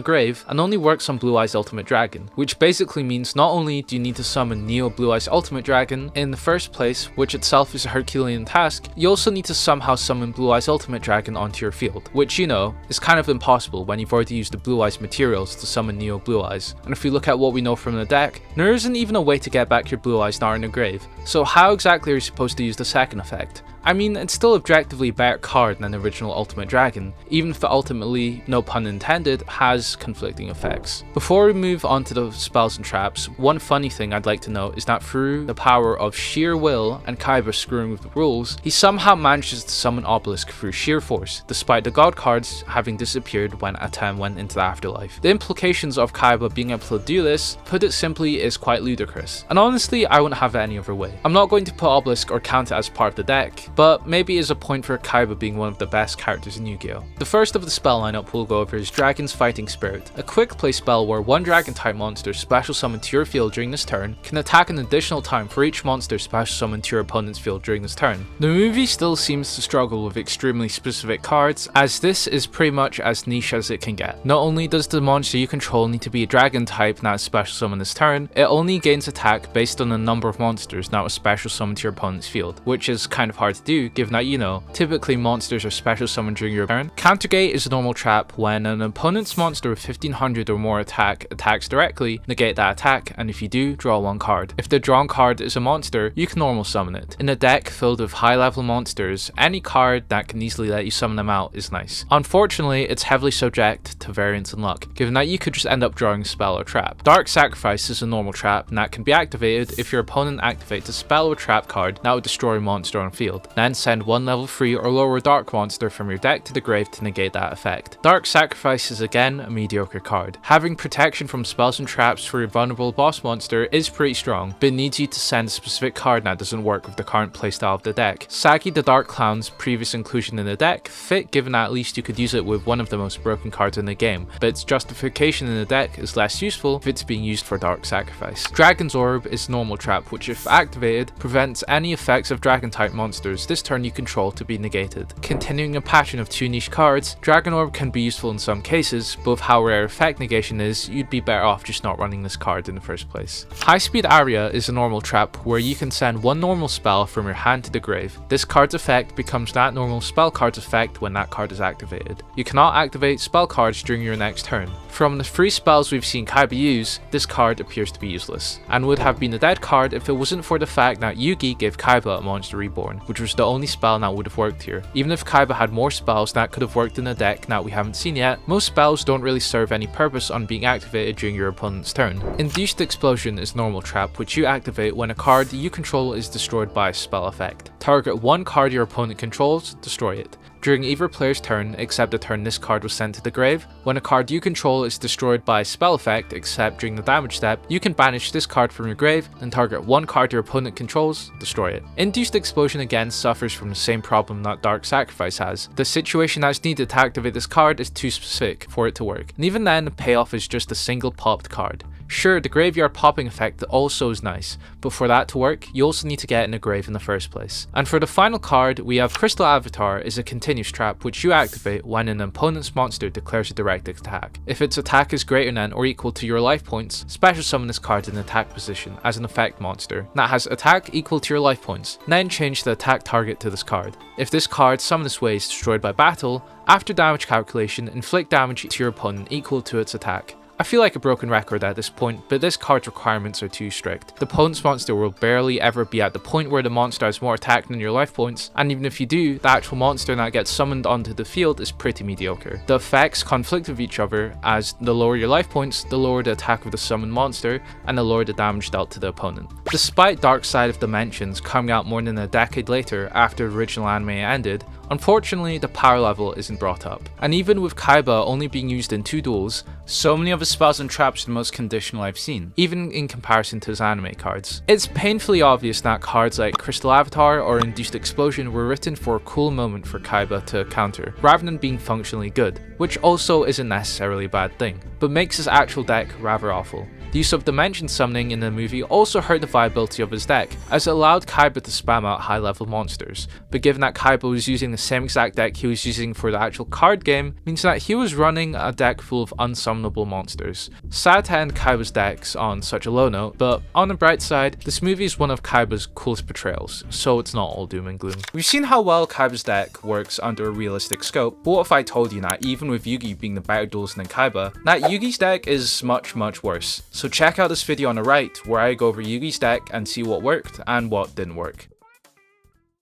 grave, and only works on Blue Eyes Ultimate Dragon, which basically means not only do you need to summon Neo Blue Eyes Ultimate Dragon in the first place, which itself is a Herculean task, you also need to somehow summon Blue Eyes Ultimate Dragon onto your field, which you know, is kind of impossible when you've already used the Blue Eyes materials to summon Neo Blue Eyes. And if you look at what we know from the deck, there isn't even a way to get back your Blue Eyes not in a grave. So how exactly are you supposed to use the second effect? I mean, it's still objectively a better card than the original Ultimate Dragon, even if it ultimately, no pun intended, has conflicting effects. Before we move on to the spells and traps, one funny thing I'd like to note is that through the power of sheer will and Kaiba screwing with the rules, he somehow manages to summon Obelisk through sheer force, despite the god cards having disappeared when Atem went into the afterlife. The implications of Kaiba being able to do this, put it simply, is quite ludicrous, and honestly I wouldn't have it any other way. I'm not going to put Obelisk or count it as part of the deck, but maybe is a point for Kaiba being one of the best characters in Yu-Gi-Oh! The first of the spell lineup we'll go over is Dragon's Fighting Spirit, a quick play spell where one dragon type monster special summoned to your field during this turn can attack an additional time for each monster special summoned to your opponent's field during this turn. The movie still seems to struggle with extremely specific cards, as this is pretty much as niche as it can get. Not only does the monster you control need to be a dragon type not special summoned this turn, it only gains attack based on the number of monsters not special summoned to your opponent's field, which is kind of hard to do given that, you know, typically monsters are special summoned during your turn. Countergate is a normal trap when an opponent's monster with 1500 or more attack attacks directly, negate that attack, and if you do, draw one card. If the drawn card is a monster, you can normal summon it. In a deck filled with high level monsters, any card that can easily let you summon them out is nice. Unfortunately, it's heavily subject to variance and luck, given that you could just end up drawing a spell or trap. Dark Sacrifice is a normal trap, and that can be activated if your opponent activates a spell or trap card that would destroy a monster on field. Then send one level 3 or lower dark monster from your deck to the grave to negate that effect. Dark Sacrifice is again a mediocre card. Having protection from spells and traps for your vulnerable boss monster is pretty strong, but it needs you to send a specific card that doesn't work with the current playstyle of the deck. Sagi the Dark Clown's previous inclusion in the deck fit, given that at least you could use it with one of the most broken cards in the game, but its justification in the deck is less useful if it's being used for Dark Sacrifice. Dragon's Orb is a normal trap which, if activated, prevents any effects of dragon type monsters this turn you control to be negated. Continuing a pattern of 2 niche cards, Dragon Orb can be useful in some cases, but with how rare effect negation is, you'd be better off just not running this card in the first place. High Speed Aria is a normal trap where you can send one normal spell from your hand to the grave. This card's effect becomes that normal spell card's effect when that card is activated. You cannot activate spell cards during your next turn. From the 3 spells we've seen Kaiba use, this card appears to be useless, and would have been a dead card if it wasn't for the fact that Yugi gave Kaiba a Monster Reborn, which was the only spell that would have worked here. Even if Kaiba had more spells that could have worked in a deck that we haven't seen yet, most spells don't really serve any purpose on being activated during your opponent's turn. Induced Explosion is a normal trap which you activate when a card you control is destroyed by a spell effect. Target one card your opponent controls, destroy it. during either player's turn except the turn this card was sent to the grave. When a card you control is destroyed by a spell effect except during the damage step, you can banish this card from your grave, then target one card your opponent controls, destroy it. Induced Explosion again suffers from the same problem that Dark Sacrifice has. The situation that's needed to activate this card is too specific for it to work, and even then the payoff is just a single popped card. Sure, the graveyard popping effect also is nice, but for that to work, you also need to get in the grave in the first place. And for the final card, we have Crystal Avatar is a continuous trap which you activate when an opponent's monster declares a direct attack. If its attack is greater than or equal to your life points, special summon this card in attack position as an effect monster that has attack equal to your life points, then change the attack target to this card. If this card summoned this way is destroyed by battle, after damage calculation, inflict damage to your opponent equal to its attack. I feel like a broken record at this point, but this card's requirements are too strict. The opponent's monster will barely ever be at the point where the monster has more attack than your life points, and even if you do, the actual monster that gets summoned onto the field is pretty mediocre. The effects conflict with each other, as the lower your life points, the lower the attack of the summoned monster, and the lower the damage dealt to the opponent. Despite Dark Side of Dimensions coming out more than a decade later after the original anime ended, unfortunately the power level isn't brought up. And even with Kaiba only being used in 2 duels, so many of his spells and traps are the most conditional I've seen, even in comparison to his anime cards. It's painfully obvious that cards like Crystal Avatar or Induced Explosion were written for a cool moment for Kaiba to counter, rather than being functionally good, which also isn't necessarily a bad thing, but makes his actual deck rather awful. The use of Dimension Summoning in the movie also hurt the viability of his deck, as it allowed Kaiba to spam out high level monsters, but given that Kaiba was using the same exact deck he was using for the actual card game, means that he was running a deck full of unsummonable monsters. Sad to end Kaiba's decks on such a low note, but on the bright side, this movie is one of Kaiba's coolest portrayals, so it's not all doom and gloom. We've seen how well Kaiba's deck works under a realistic scope, but what if I told you that even with Yugi being the better duelist than Kaiba, that Yugi's deck is much worse. So check out this video on the right where I go over Yugi's deck and see what worked and what didn't work.